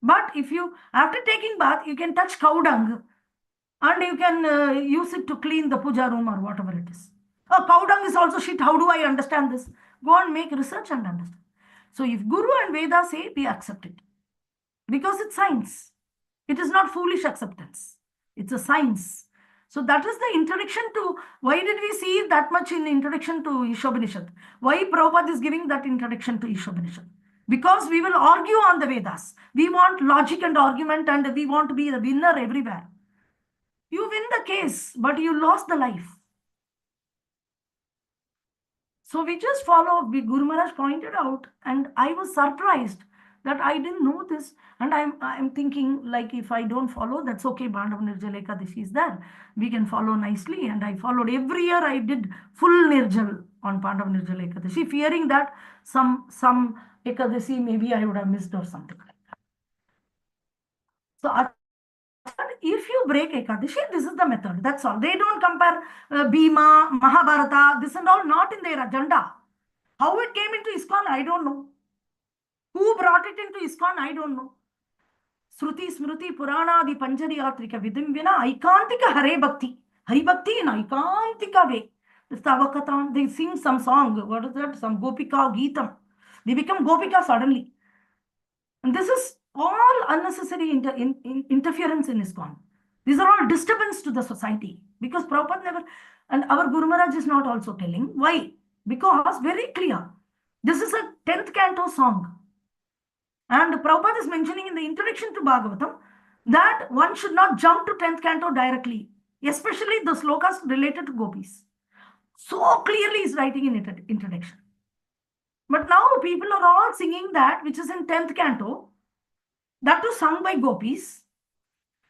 But if you, after taking bath, you can touch cow dung and you can use it to clean the puja room or whatever it is. Oh, cow dung is also shit. How do I understand this? Go and make research and understand. So if Guru and Veda say, we accept it. Because it's science. It is not foolish acceptance. It's a science. So that is the introduction to, why did we see that much in the introduction to Isopanisad? Why Prabhupada is giving that introduction to Isopanisad? Because we will argue on the Vedas. We want logic and argument and we want to be the winner everywhere. You win the case, but you lost the life. So we just follow, Guru Maharaj pointed out, and I was surprised that I didn't know this. And I'm thinking, like, if I don't follow, that's okay. Bandav Nirjal Ekadashi is there. We can follow nicely. And I followed every year. I did full Nirjal on Bandav Nirjal Ekadashi, fearing that some Ekadashi maybe I would have missed or something like that. So if you break Ekadashi, this is the method. That's all. They don't compare Bhima, Mahabharata, this and all, not in their agenda. How it came into ISKCON, I don't know. Who brought it into ISKCON, I don't know. Shruti Smruti Purana Adi Panjari Atrika Vidim Vina Aikantika Hare Bhakti. Hari Bhakti in Aikantika way. The Stavakatan, they sing some song. What is that? Some Gopika Geetam. They become Gopika suddenly. And this is all unnecessary interference in ISKCON. These are all disturbance to the society. Because Prabhupada never, and our Guru Maharaj is not also telling. Why? Because very clear. This is a 10th canto song. And Prabhupada is mentioning in the introduction to Bhagavatam that one should not jump to 10th canto directly, especially the slokas related to gopis. So clearly is writing in introduction. But now people are all singing that which is in 10th canto, that too sung by gopis,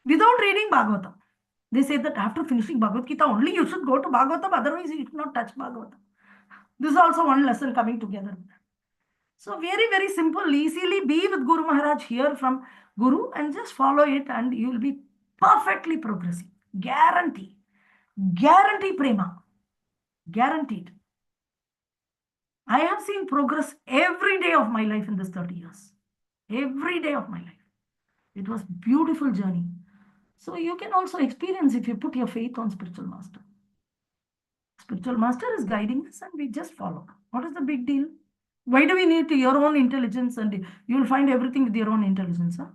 without reading Bhagavatam. They say that after finishing Bhagavad Gita only you should go to Bhagavatam, otherwise you should not touch Bhagavatam. This is also one lesson coming together. So very, very simple, easily be with Guru Maharaj, hear from Guru and just follow it and you will be perfectly progressing. Guarantee. Guarantee prema. Guaranteed. I have seen progress every day of my life in this 30 years. Every day of my life. It was beautiful journey. So you can also experience if you put your faith on spiritual master. Spiritual master is guiding us and we just follow. What is the big deal? Why do we need your own intelligence and you will find everything with your own intelligence? Huh?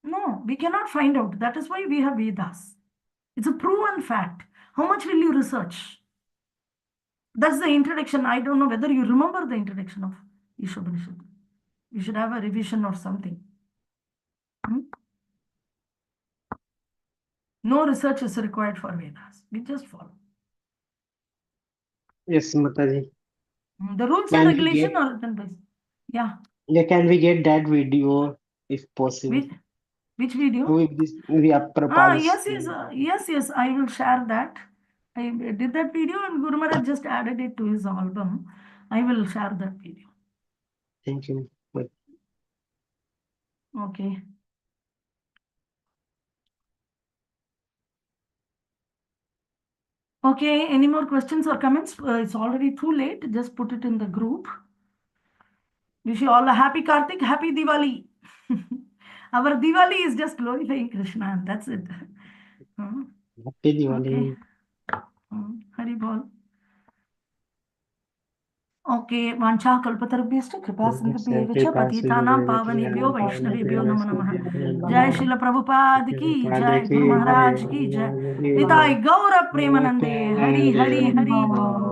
No, we cannot find out. That is why we have Vedas. It's a proven fact. How much will you research? That's the introduction. I don't know whether you remember the introduction of Isopanisad. You should have a revision or something. No research is required for Vedas. We just follow. Yes, Mataji. The rules Can and we regulation get- are written by. Yeah. Yeah, can we get that video if possible? Which video? With this, the Prabhupada's Yes. I will share that. I did that video and Guru Maharaj just added it to his album. I will share that video. Thank you. Okay. Okay, any more questions or comments? It's already too late. Just put it in the group. Wish you all a happy Kartik, happy Diwali. Our Diwali is just glorifying Krishna, and that's it. Happy Diwali. Okay. Hari Bol. Okay, Vancha Kalpatarabhyashta Kripa Sindhubhyev cha Patitanam Pavanebhyo Vaishnavebhyo Namo Namaha. Jai Srila Prabhupada ki Jai, Guru Maharaj ki Jai. Nitai Gaura Premanande. Hari Hari Hari Bol.